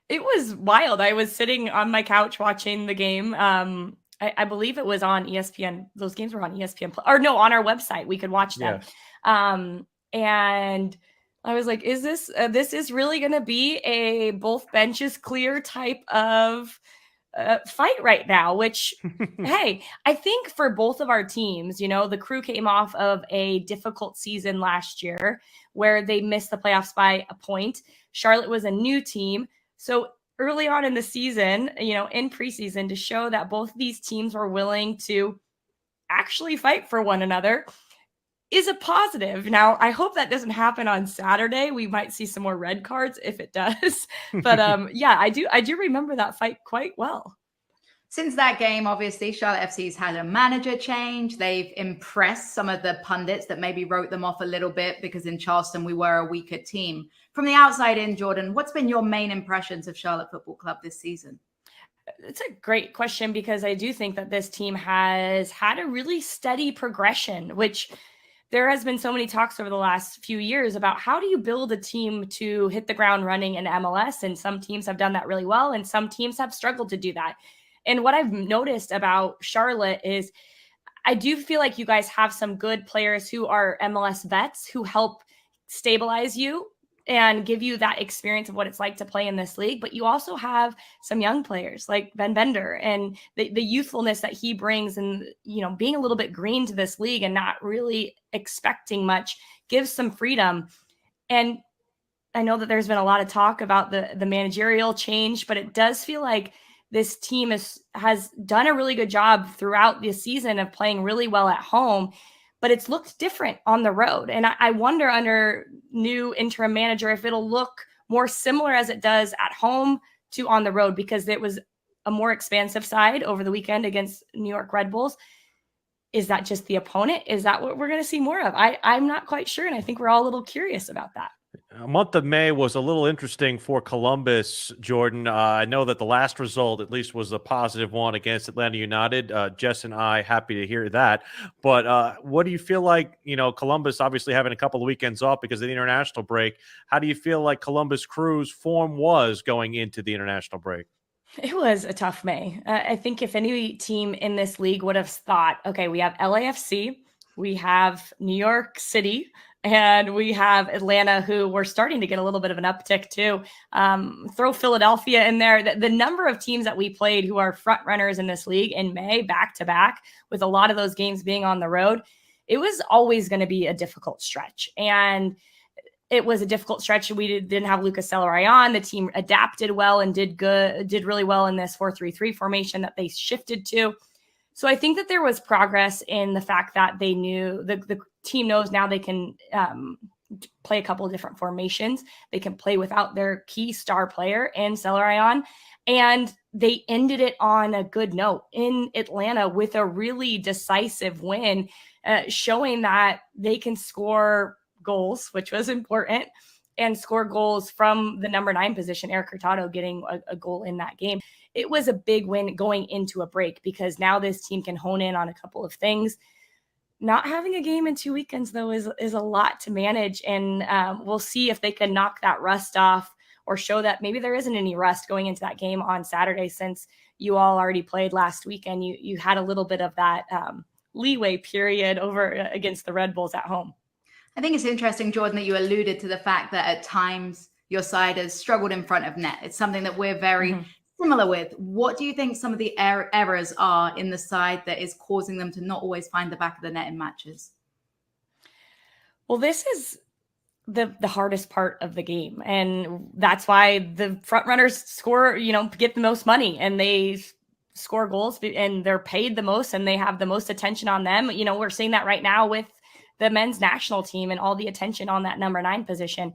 S8: It was wild. I was sitting on my couch watching the game. I believe it was on ESPN. Those games were on ESPN, or no, on our website. We could watch them. Yes. And I was like, "Is this is really going to be a both benches clear type of fight right now?" Which, hey, I think for both of our teams, the Crew came off of a difficult season last year where they missed the playoffs by a point. Charlotte was a new team. So early on in the season, in preseason, to show that both these teams were willing to actually fight for one another is a positive. Now, I hope that doesn't happen on Saturday. We might see some more red cards if it does. But yeah, I do remember that fight quite well.
S2: Since that game, obviously, Charlotte FC's had a manager change. They've impressed some of the pundits that maybe wrote them off a little bit because in Charleston, we were a weaker team. From the outside in, Jordan, what's been your main impressions of Charlotte Football Club this season?
S8: It's a great question because I do think that this team has had a really steady progression, which there has been so many talks over the last few years about how do you build a team to hit the ground running in MLS? And some teams have done that really well, and some teams have struggled to do that. And what I've noticed about Charlotte is I do feel like you guys have some good players who are MLS vets who help stabilize you and give you that experience of what it's like to play in this league. But you also have some young players like Ben Bender and the youthfulness that he brings, and, being a little bit green to this league and not really expecting much gives some freedom. And I know that there's been a lot of talk about the managerial change, but it does feel like this team has done a really good job throughout the season of playing really well at home, but it's looked different on the road. And I wonder under new interim manager if it'll look more similar as it does at home to on the road, because it was a more expansive side over the weekend against New York Red Bulls. Is that just the opponent? Is that what we're going to see more of? I'm not quite sure. And I think we're all a little curious about that.
S1: A month of May was a little interesting for Columbus, Jordan. I know that the last result, at least, was a positive one against Atlanta United. Jess and I happy to hear that. But what do you feel like, Columbus obviously having a couple of weekends off because of the international break. How do you feel like Columbus Crew's form was going into the international break?
S8: It was a tough May. I think if any team in this league would have thought, okay, we have LAFC, we have New York City, and we have Atlanta, who were starting to get a little bit of an uptick too. Throw Philadelphia in there. The number of teams that we played who are front runners in this league in May, back to back, with a lot of those games being on the road, it was always going to be a difficult stretch. And it was a difficult stretch. We didn't have Lucas Celery on. The team adapted well and did really well in this 4-3-3 formation that they shifted to. So I think that there was progress in the fact that they knew the team knows now they can play a couple of different formations. They can play without their key star player in Celery, and they ended it on a good note in Atlanta with a really decisive win, showing that they can score goals, which was important, and score goals from the number 9 position, Eric Hurtado getting a goal in that game. It was a big win going into a break because now this team can hone in on a couple of things. Not having a game in 2 weekends, though, is a lot to manage. And we'll see if they can knock that rust off or show that maybe there isn't any rust going into that game on Saturday, since you all already played last weekend. You had a little bit of that leeway period over against the Red Bulls at home.
S2: I think it's interesting, Jordan, that you alluded to the fact that at times your side has struggled in front of net. It's something that we're very similar with. What do you think some of the errors are in the side that is causing them to not always find the back of the net in matches?
S8: Well, this is the hardest part of the game. And that's why the front runners score, get the most money, and they score goals, and they're paid the most, and they have the most attention on them. We're seeing that right now with the men's national team and all the attention on that number 9 position.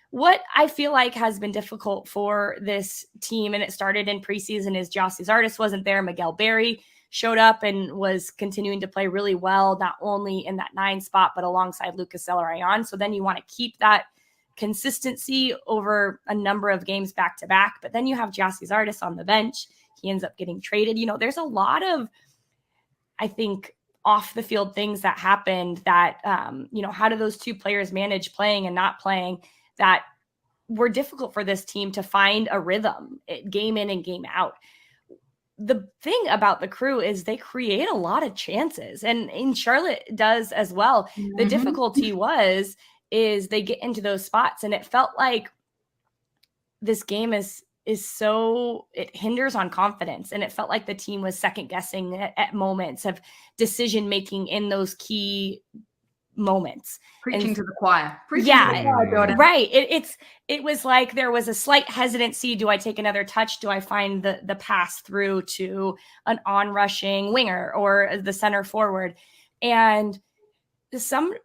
S8: What I feel like has been difficult for this team, and it started in preseason, is Gyasi Zardes wasn't there. Miguel Berry showed up and was continuing to play really well, not only in that 9 spot, but alongside Lucas Zelarayan. So then you want to keep that consistency over a number of games back to back. But then you have Gyasi Zardes on the bench. He ends up getting traded. There's a lot of, I think, off the field things that happened that, how do those 2 players manage playing and not playing, that were difficult for this team to find a rhythm game in and game out. The thing about the Crew is they create a lot of chances, and Charlotte does as well. The difficulty is they get into those spots, and it felt like this game is so, it hinders on confidence. And it felt like the team was second guessing at moments of decision making in those key moments.
S2: Preaching to the choir.
S8: Right. It was like there was a slight hesitancy. Do I take another touch? Do I find the pass through to an on-rushing winger or the center forward? And sometimes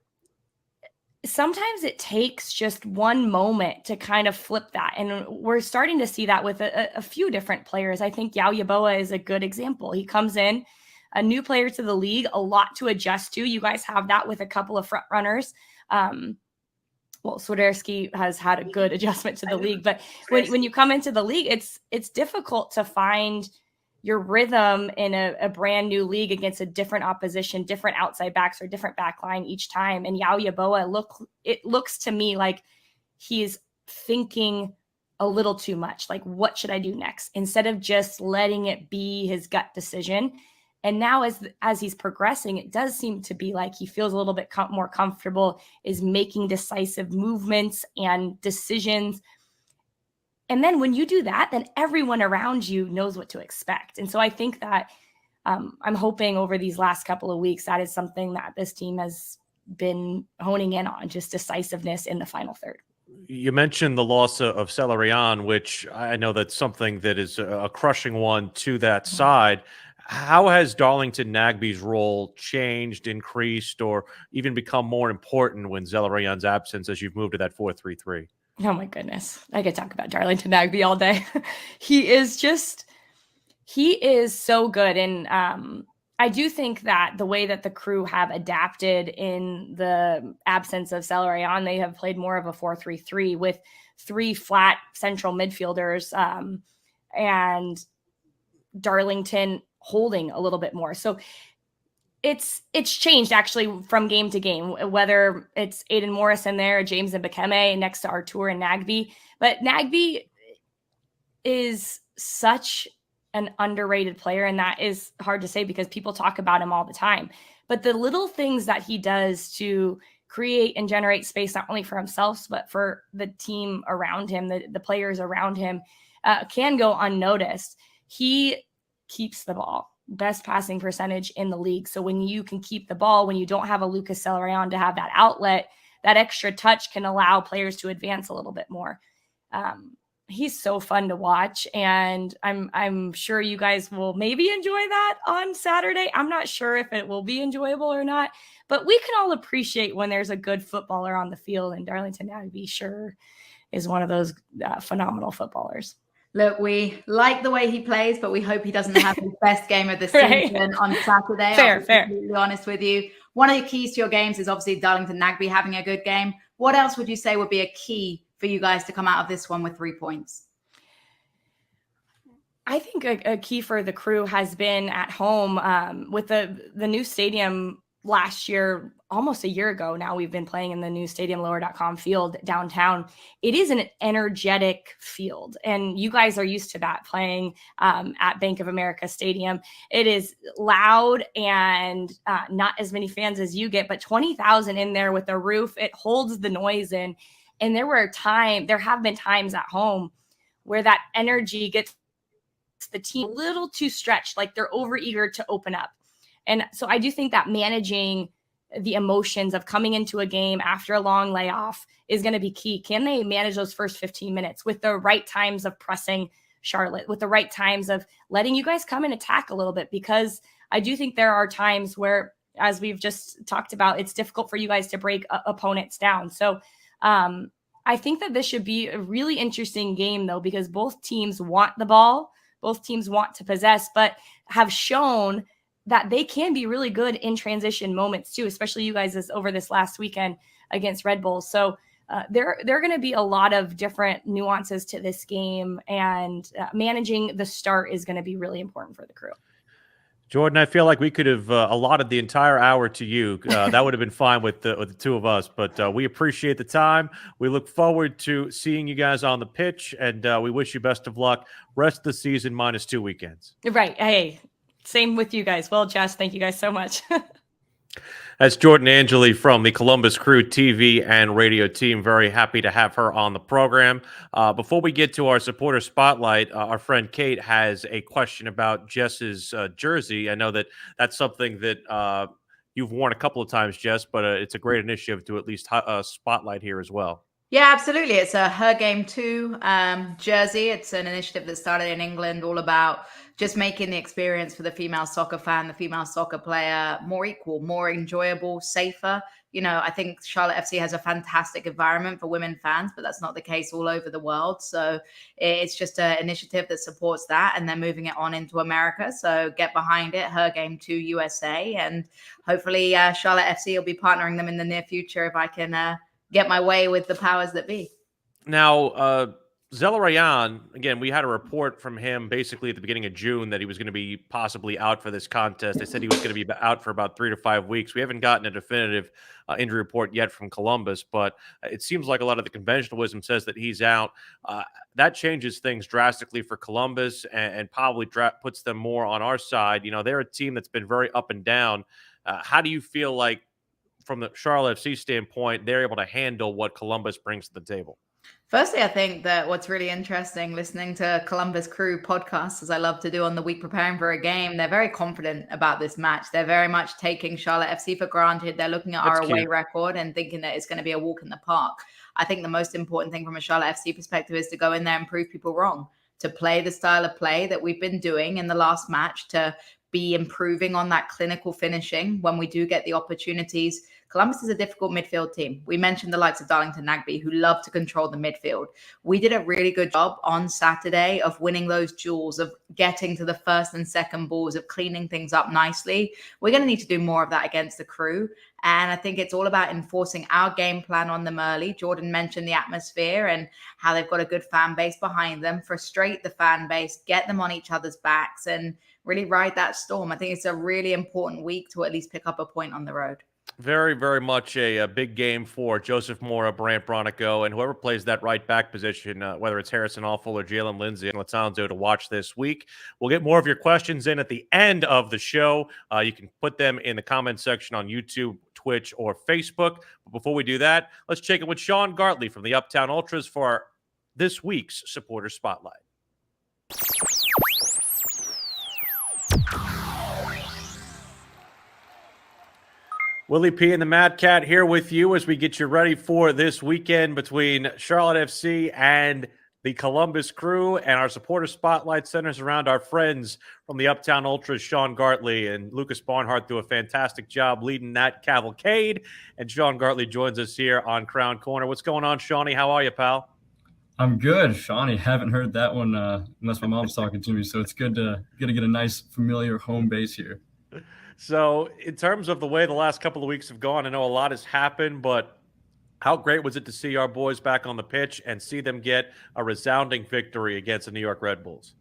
S8: it takes just one moment to kind of flip that. And we're starting to see that with a few different players. I think Yao Yeboah is a good example. He comes in, a new player to the league, a lot to adjust to. You guys have that with a couple of front runners. Swiderski has had a good adjustment to the league, but when you come into the league, it's difficult to find your rhythm in a brand new league against a different opposition, different outside backs or different back line each time. And Yao Yeboah, it looks to me like he's thinking a little too much. Like, what should I do next? Instead of just letting it be his gut decision. And now as he's progressing, it does seem to be like he feels a little bit more comfortable, is making decisive movements and decisions. And then when you do that, then everyone around you knows what to expect. And so I think that I'm hoping over these last couple of weeks, that is something that this team has been honing in on, just decisiveness in the final third.
S1: You mentioned the loss of Zelarayan, which I know that's something that is a crushing one to that side. How has Darlington Nagbe's role changed, increased, or even become more important when Zelarayan's absence as you've moved to that 4-3-3?
S8: Oh my goodness. I could talk about Darlington Nagbe all day. He is so good. And I do think that the way that the Crew have adapted in the absence of Zelarayan, they have played more of a 4-3-3 with 3 flat central midfielders and Darlington holding a little bit more. So it's changed actually from game to game, whether it's Aiden Morris in there, James and Mbekeme next to Artur and Nagbe. But Nagbe is such an underrated player, and that is hard to say because people talk about him all the time. But the little things that he does to create and generate space, not only for himself, but for the team around him, the players around him, can go unnoticed. He keeps the ball, best passing percentage in the league. So when you can keep the ball, when you don't have a Lucas Zelarayan to have that outlet, that extra touch can allow players to advance a little bit more. He's so fun to watch, and I'm sure you guys will maybe enjoy that on Saturday. I'm not sure if it will be enjoyable or not, but we can all appreciate when there's a good footballer on the field, and Darlington Nagbe sure is one of those phenomenal footballers.
S2: Look, we like the way he plays, but we hope he doesn't have his best game of the season on Saturday.
S8: Fair.
S2: To be honest with you. One of the keys to your games is obviously Darlington Nagbe having a good game. What else would you say would be a key for you guys to come out of this one with 3 points?
S8: I think a key for the Crew has been at home with the new stadium last year, almost a year ago now, we've been playing in the new stadiumlower.com field downtown. It is an energetic field, and you guys are used to that playing at Bank of America Stadium. It is loud and not as many fans as you get, but 20,000 in there with a roof. It holds the noise in. And there have been times at home where that energy gets the team a little too stretched, like they're overeager to open up. And so I do think that managing the emotions of coming into a game after a long layoff is going to be key. Can they manage those first 15 minutes with the right times of pressing Charlotte, with the right times of letting you guys come and attack a little bit? Because I do think there are times where, as we've just talked about, it's difficult for you guys to break opponents down. So I think that this should be a really interesting game, though, because both teams want the ball, both teams want to possess, but have shown that they can be really good in transition moments too, especially you guys over this last weekend against Red Bulls. So there are going to be a lot of different nuances to this game, and managing the start is going to be really important for the crew.
S1: Jordan, I feel like we could have allotted the entire hour to you. That would have been fine with the two of us, but we appreciate the time. We look forward to seeing you guys on the pitch, and we wish you best of luck rest of the season minus 2 weekends.
S8: Right. Hey, same with you guys. Well, Jess, thank you guys so much.
S1: That's Jordan Angeli from the Columbus Crew TV and radio team. Very happy to have her on the program. Before we get to our supporter spotlight, our friend Kate has a question about Jess's jersey. I know that's something that you've worn a couple of times, Jess, but it's a great initiative to at least spotlight here as well.
S2: Yeah, absolutely. It's a Her Game 2 jersey. It's an initiative that started in England, all about just making the experience for the female soccer fan, the female soccer player, more equal, more enjoyable, safer. You know, I think Charlotte FC has a fantastic environment for women fans, but that's not the case all over the world. So it's just an initiative that supports that, and they're moving it on into America. So get behind it, Her Game 2 USA, and hopefully Charlotte FC will be partnering them in the near future if I can get my way with the powers that be.
S1: Now, Zelarayan, again, we had a report from him basically at the beginning of June that he was going to be possibly out for this contest. They said he was going to be out for about 3 to 5 weeks. We haven't gotten a definitive injury report yet from Columbus, but it seems like a lot of the conventional wisdom says that he's out. That changes things drastically for Columbus and probably puts them more on our side. You know, they're a team that's been very up and down. How do you feel like, from the Charlotte FC standpoint, they're able to handle what Columbus brings to the table?
S2: Firstly, I think that what's really interesting listening to Columbus Crew podcasts, as I love to do on the week preparing for a game, they're very confident about this match. They're very much taking Charlotte FC for granted. They're looking at our away record and thinking that it's going to be a walk in the park. I think the most important thing from a Charlotte FC perspective is to go in there and prove people wrong, to play the style of play that we've been doing in the last match, to be improving on that clinical finishing when we do get the opportunities. Columbus is a difficult midfield team. We mentioned the likes of Darlington Nagbe, who love to control the midfield. We did a really good job on Saturday of winning those duels, of getting to the first and second balls, of cleaning things up nicely. We're going to need to do more of that against the Crew. And I think it's all about enforcing our game plan on them early. Jordan mentioned the atmosphere and how they've got a good fan base behind them. Frustrate the fan base, get them on each other's backs, and really ride that storm. I think it's a really important week to at least pick up a point on the road.
S1: Very, very much a big game for Joseph Mora, Brant Bronico, and whoever plays that right back position, whether it's Harrison Awful or Jalen Lindsay and Latanzo, to watch this week. We'll get more of your questions in at the end of the show. You can put them in the comment section on YouTube, Twitch, or Facebook. But before we do that, let's check in with Sean Gartley from the Uptown Ultras for this week's Supporter Spotlight. Willie P and the Mad Cat here with you as we get you ready for this weekend between Charlotte FC and the Columbus Crew. And our supporter spotlight centers around our friends from the Uptown Ultras, Sean Gartley and Lucas Barnhart, do a fantastic job leading that cavalcade. And Sean Gartley joins us here on Crown Corner. What's going on, Shawnee? How are you, pal?
S9: I'm good, Shawnee. Haven't heard that one unless my mom's talking to me. So it's good to get a nice, familiar home base here.
S1: So in terms of the way the last couple of weeks have gone, I know a lot has happened, but how great was it to see our boys back on the pitch and see them get a resounding victory against the New York Red Bulls?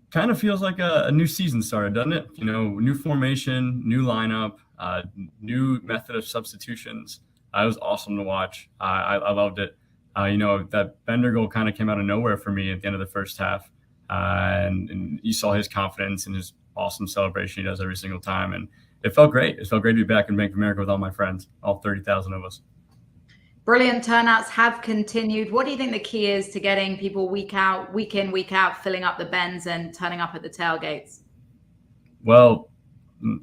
S9: Kind of feels like a new season started, doesn't it? You know, new formation, new lineup. New method of substitutions. It was awesome to watch. I loved it. That Bender goal kind of came out of nowhere for me at the end of the first half. And you saw his confidence and his awesome celebration he does every single time. And it felt great. It felt great to be back in Bank of America with all my friends, all 30,000 of us.
S2: Brilliant turnouts have continued. What do you think the key is to getting people week in, week out, filling up the Bens and turning up at the tailgates?
S9: Well,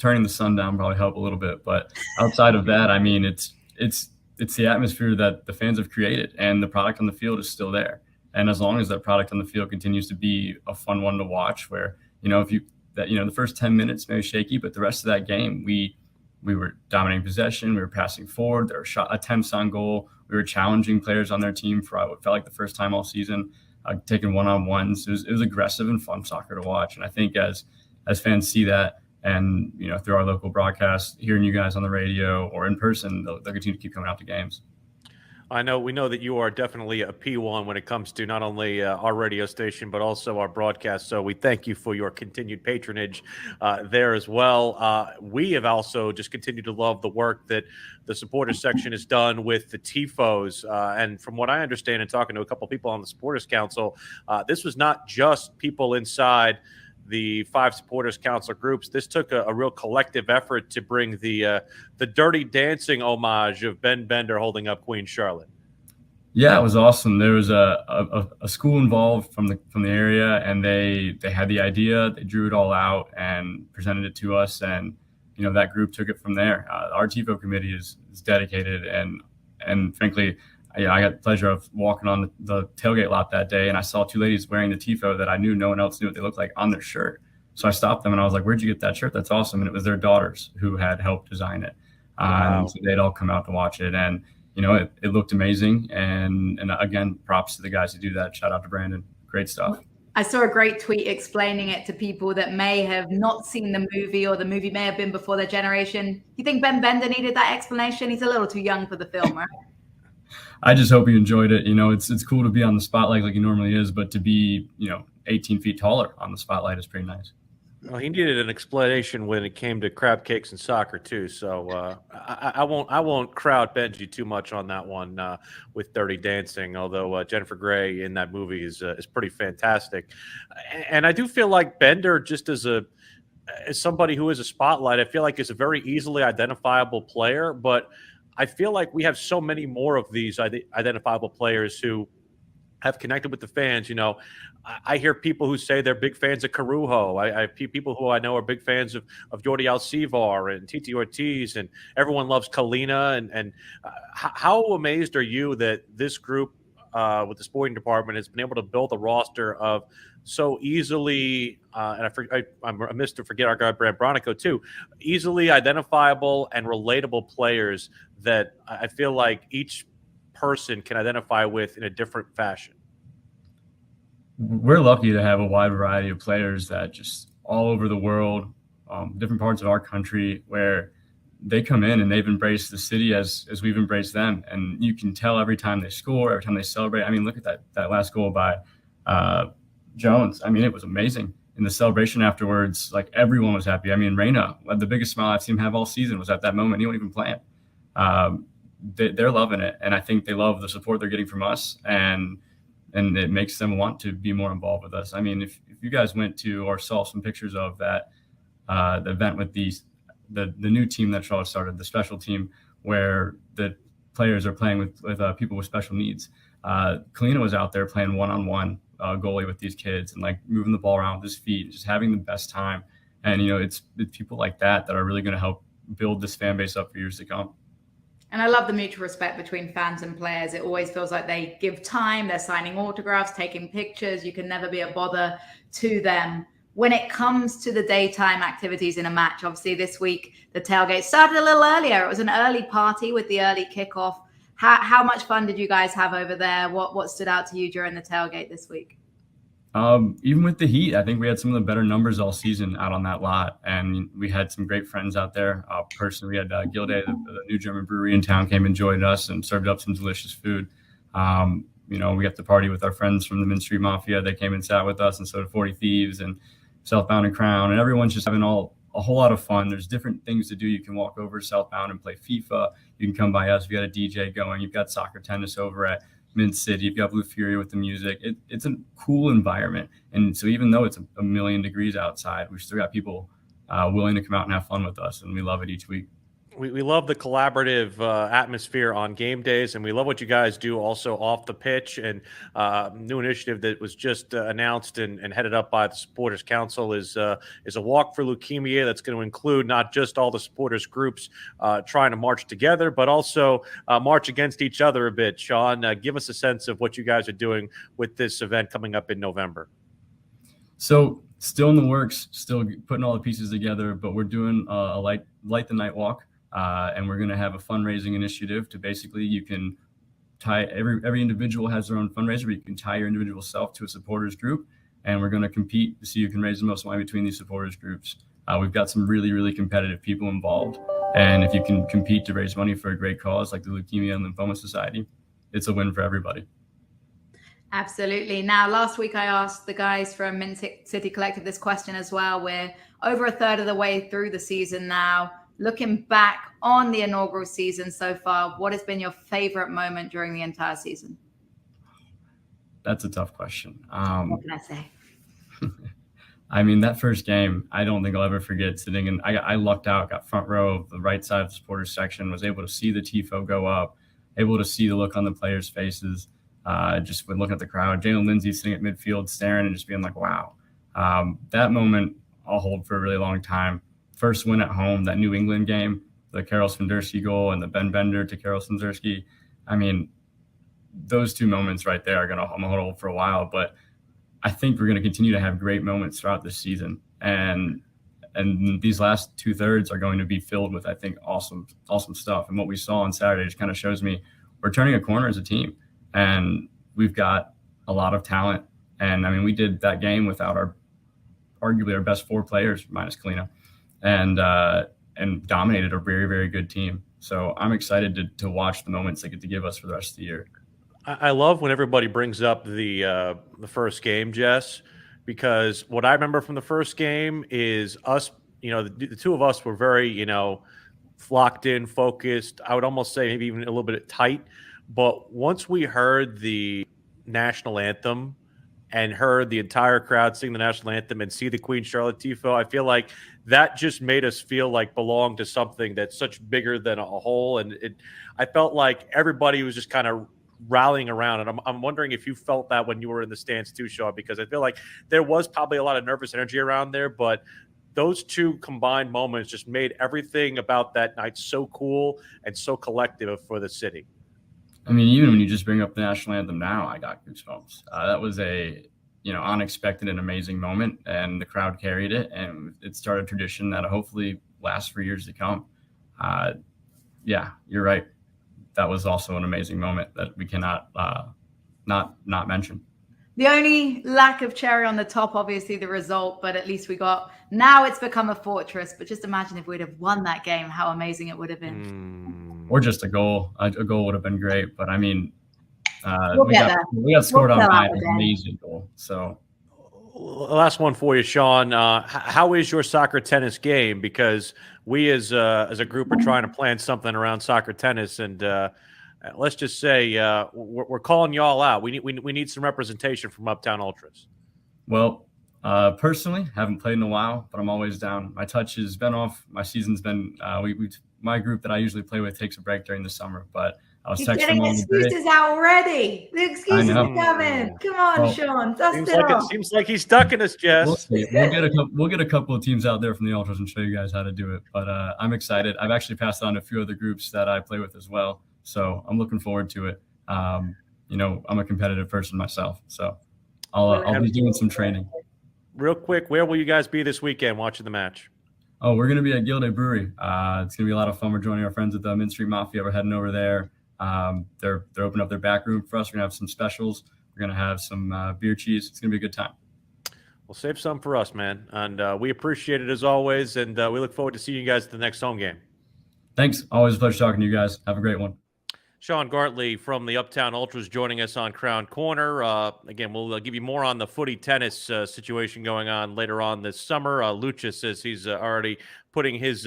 S9: turning the sun down probably help a little bit, but outside of that, I mean, it's the atmosphere that the fans have created, and the product on the field is still there. And as long as that product on the field continues to be a fun one to watch, where the first 10 minutes maybe shaky, but the rest of that game we were dominating possession, we were passing forward, there were attempts on goal, we were challenging players on their team for what felt like the first time all season, taking one-on-ones. It was aggressive and fun soccer to watch, and I think as fans see that, and through our local broadcast, hearing you guys on the radio or in person, they'll continue to keep coming out to games.
S1: We know that you are definitely a P1 when it comes to not only our radio station, but also our broadcast. So we thank you for your continued patronage there as well. We have also just continued to love the work that the supporters section has done with the TIFOs. And from what I understand, and talking to a couple people on the Supporters Council, this was not just people inside the 5 supporters council groups. This took a real collective effort to bring the Dirty Dancing homage of Ben Bender holding up Queen Charlotte.
S9: Yeah, it was awesome. There was a school involved from the area, and they had the idea. They drew it all out and presented it to us, and that group took it from there. Our TIFO committee is dedicated, and frankly, I got the pleasure of walking on the tailgate lot that day, and I saw 2 ladies wearing the TIFO that I knew no one else knew what they looked like on their shirt. So I stopped them and I was like, "Where'd you get that shirt? That's awesome." And it was their daughters who had helped design it.
S1: Wow.
S9: So they'd all come out to watch it, and it looked amazing. And again, props to the guys who do that. Shout out to Brandon. Great stuff.
S2: I saw a great tweet explaining it to people that may have not seen the movie, or the movie may have been before their generation. You think Ben Bender needed that explanation? He's a little too young for the film, right?
S9: I just hope he enjoyed it. It's cool to be on the spotlight like he normally is, but to be 18 feet taller on the spotlight is pretty nice.
S1: Well, he needed an explanation when it came to crab cakes and soccer too. So I won't crowd Benji too much on that one with Dirty Dancing. Although Jennifer Grey in that movie is pretty fantastic, and I do feel like Bender, just as somebody who is a spotlight, I feel like is a very easily identifiable player. But I feel like we have so many more of these identifiable players who have connected with the fans. I hear people who say they're big fans of Carujo. I have people who I know are big fans of Jordi Alcivar and Titi Ortiz, and everyone loves Kalina. And how amazed are you that this group with the sporting department has been able to build a roster of so easily, and I'm remiss to forget our guy Brad Bronico too, easily identifiable and relatable players that I feel like each person can identify with in a different fashion.
S9: We're lucky to have a wide variety of players that just all over the world, different parts of our country, where they come in and they've embraced the city as we've embraced them. And you can tell every time they score, every time they celebrate. I mean, look at that last goal by Jones. I mean, it was amazing. In the celebration afterwards, like, everyone was happy. I mean, Reyna, the biggest smile I've seen him have all season was at that moment. He wasn't even playing. They're loving it. And I think they love the support they're getting from us. And it makes them want to be more involved with us. I mean, if you guys went to or saw some pictures of that, the event with the new team that Charlotte started, the special team, where the players are playing with people with special needs. Kalina was out there playing one-on-one goalie with these kids, and like moving the ball around with his feet, just having the best time. And it's people like that are really going to help build this fan base up for years to come.
S2: And I love the mutual respect between fans and players. It always feels like they give time. They're signing autographs, taking pictures. You can never be a bother to them. When it comes to the daytime activities in a match, obviously this week, the tailgate started a little earlier. It was an early party with the early kickoff. How much fun did you guys have over there? What stood out to you during the tailgate this week?
S9: Even with the heat, I think we had some of the better numbers all season out on that lot, and we had some great friends out there. Personally, we had Gilday, the new German brewery in town, came and joined us and served up some delicious food. We got to party with our friends from the Min Street Mafia. They came and sat with us, and so did 40 Thieves and Southbound and Crown, and everyone's just having all a whole lot of fun. There's different things to do. You can walk over southbound and play FIFA. You can come by us. We got a DJ going. You've got soccer tennis over at Mint City. You've got Blue Fury with the music. It's a cool environment. And so even though it's a million degrees outside, we've still got people willing to come out and have fun with us. And we love it each week.
S1: We love the collaborative atmosphere on game days, and we love what you guys do also off the pitch. And new initiative that was just announced and headed up by the Supporters Council is a walk for leukemia that's going to include not just all the supporters groups trying to march together, but also march against each other a bit. Sean, give us a sense of what you guys are doing with this event coming up in November.
S9: So still in the works, still putting all the pieces together, but we're doing a light the night walk. And we're going to have a fundraising initiative to basically, you can tie every individual has their own fundraiser, but you can tie your individual self to a supporters group. And we're going to compete to see who can raise the most money between these supporters groups. We've got some really, really competitive people involved. And if you can compete to raise money for a great cause like the Leukemia and Lymphoma Society, it's a win for everybody.
S2: Absolutely. Now, last week I asked the guys from Mint City Collective this question as well. We're over a third of the way through the season now. Looking back on the inaugural season so far, what has been your favorite moment during the entire season?
S9: That's a tough question.
S2: What can I say?
S9: I mean, that first game, I don't think I'll ever forget sitting in. I lucked out, got front row of the right side of the supporters section, was able to see the TIFO go up, able to see the look on the players' faces, just when looking at the crowd. Jalen Lindsay sitting at midfield, staring and just being like, wow. That moment I'll hold for a really long time. First win at home, that New England game, the Karol Svenderski goal and the Ben Bender to Karol Svenderski. I mean, those two moments right there I'm going to hold for a while, but I think we're going to continue to have great moments throughout this season. And these last 2/3 are going to be filled with, I think, awesome stuff. And what we saw on Saturday just kind of shows me we're turning a corner as a team, and we've got a lot of talent. And I mean, we did that game without arguably our best 4 players minus Kalina. And dominated a very, very good team. So I'm excited to watch the moments they get to give us for the rest of the year.
S1: I love when everybody brings up the first game, Jess, because what I remember from the first game is us, the two of us were very, locked in, focused. I would almost say maybe even a little bit tight. But once we heard the national anthem and heard the entire crowd sing the national anthem and see the Queen Charlotte TIFO, I feel like that just made us feel like belong to something that's such bigger than a whole. And I felt like everybody was just kind of rallying around. And I'm wondering if you felt that when you were in the stands too, Shaw, because I feel like there was probably a lot of nervous energy around there, but those two combined moments just made everything about that night so cool and so collective for the city.
S9: I mean, even when you just bring up the national anthem now, I got goosebumps. That was a, unexpected and amazing moment, and the crowd carried it, and it started a tradition that hopefully lasts for years to come. Yeah, you're right. That was also an amazing moment that we cannot not mention.
S2: The only lack of cherry on the top, obviously, the result, but at least now it's become a fortress. But just imagine if we'd have won that game, how amazing it would have been.
S9: Or just a goal. A goal would have been great. But I mean, we got scored on by an amazing goal. So,
S1: last one for you, Sean. How is your soccer tennis game? Because we as a group are trying to plan something around soccer tennis, and let's just say we're calling you all out. We need some representation from Uptown Ultras.
S9: Well, personally, haven't played in a while, but I'm always down. My touch has been off. My season's been my group that I usually play with takes a break during the summer, but I was
S2: You're getting excuses out already. The excuses are coming. Come on, Sean.
S1: Seems like he's stuck in us, Jess.
S9: We'll see. We'll get a couple of teams out there from the Ultras and show you guys how to do it. But I'm excited. I've actually passed on a few other groups that I play with as well. So I'm looking forward to it. I'm a competitive person myself, so I'll be doing some training.
S1: Real quick, where will you guys be this weekend watching the match?
S9: Oh, we're going to be at Gilday Brewery. It's going to be a lot of fun. We're joining our friends at the Mint Street Mafia. We're heading over there. They're opening up their back room for us. We're going to have some specials. We're going to have some beer cheese. It's going to be a good time.
S1: We'll save some for us, man. And we appreciate it as always. And we look forward to seeing you guys at the next home game.
S9: Thanks. Always a pleasure talking to you guys. Have a great one.
S1: Sean Gartley from the Uptown Ultras joining us on Crown Corner. Again, we'll give you more on the footy tennis situation going on later on this summer. Lucha says he's already putting his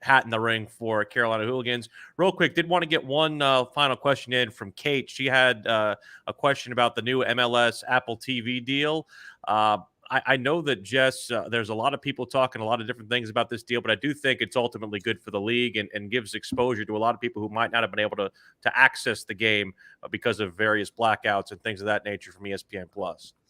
S1: hat in the ring for Carolina Hooligans. Real quick, did want to get one final question in from Kate. She had a question about the new MLS Apple TV deal. I know that, Jess, there's a lot of people talking a lot of different things about this deal, but I do think it's ultimately good for the league and gives exposure to a lot of people who might not have been able to access the game because of various blackouts and things of that nature from ESPN+.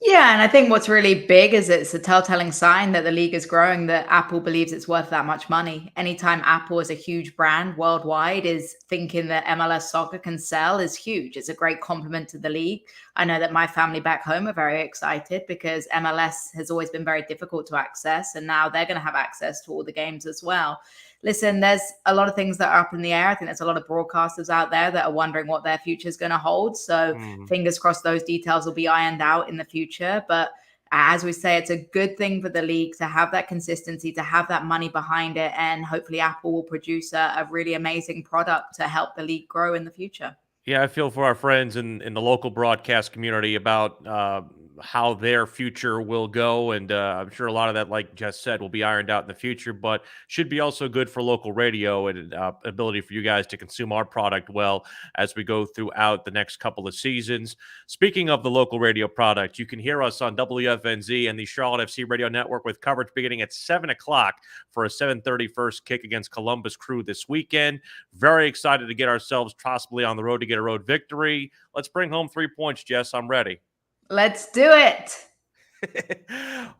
S2: Yeah, and I think what's really big is it's a telltale sign that the league is growing, that Apple believes it's worth that much money. Anytime Apple is a huge brand worldwide is thinking that MLS soccer can sell is huge. It's a great compliment to the league. I know that my family back home are very excited because MLS has always been very difficult to access, and now they're going to have access to all the games as well. Listen, there's a lot of things that are up in the air. I think there's a lot of broadcasters out there that are wondering what their future is going to hold. So fingers crossed those details will be ironed out in the future. But as we say, it's a good thing for the league to have that consistency, to have that money behind it. And hopefully Apple will produce a really amazing product to help the league grow in the future.
S1: Yeah, I feel for our friends in the local broadcast community about how their future will go. And I'm sure a lot of that, like Jess said, will be ironed out in the future, but should be also good for local radio and ability for you guys to consume our product well as we go throughout the next couple of seasons. Speaking of the local radio product, you can hear us on WFNZ and the Charlotte FC Radio Network with coverage beginning at 7 o'clock for a 7:30 first kick against Columbus Crew this weekend. Very excited to get ourselves possibly on the road to get a road victory. Let's bring home 3 points, Jess. I'm ready.
S2: Let's do it.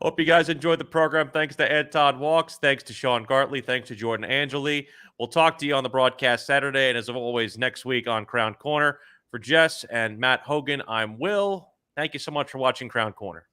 S1: Hope you guys enjoyed the program. Thanks to Ed Todd Walks. Thanks to Sean Gartley. Thanks to Jordan Angeli. We'll talk to you on the broadcast Saturday. And as always, next week on Crown Corner. For Jess and Matt Hogan, I'm Will. Thank you so much for watching Crown Corner.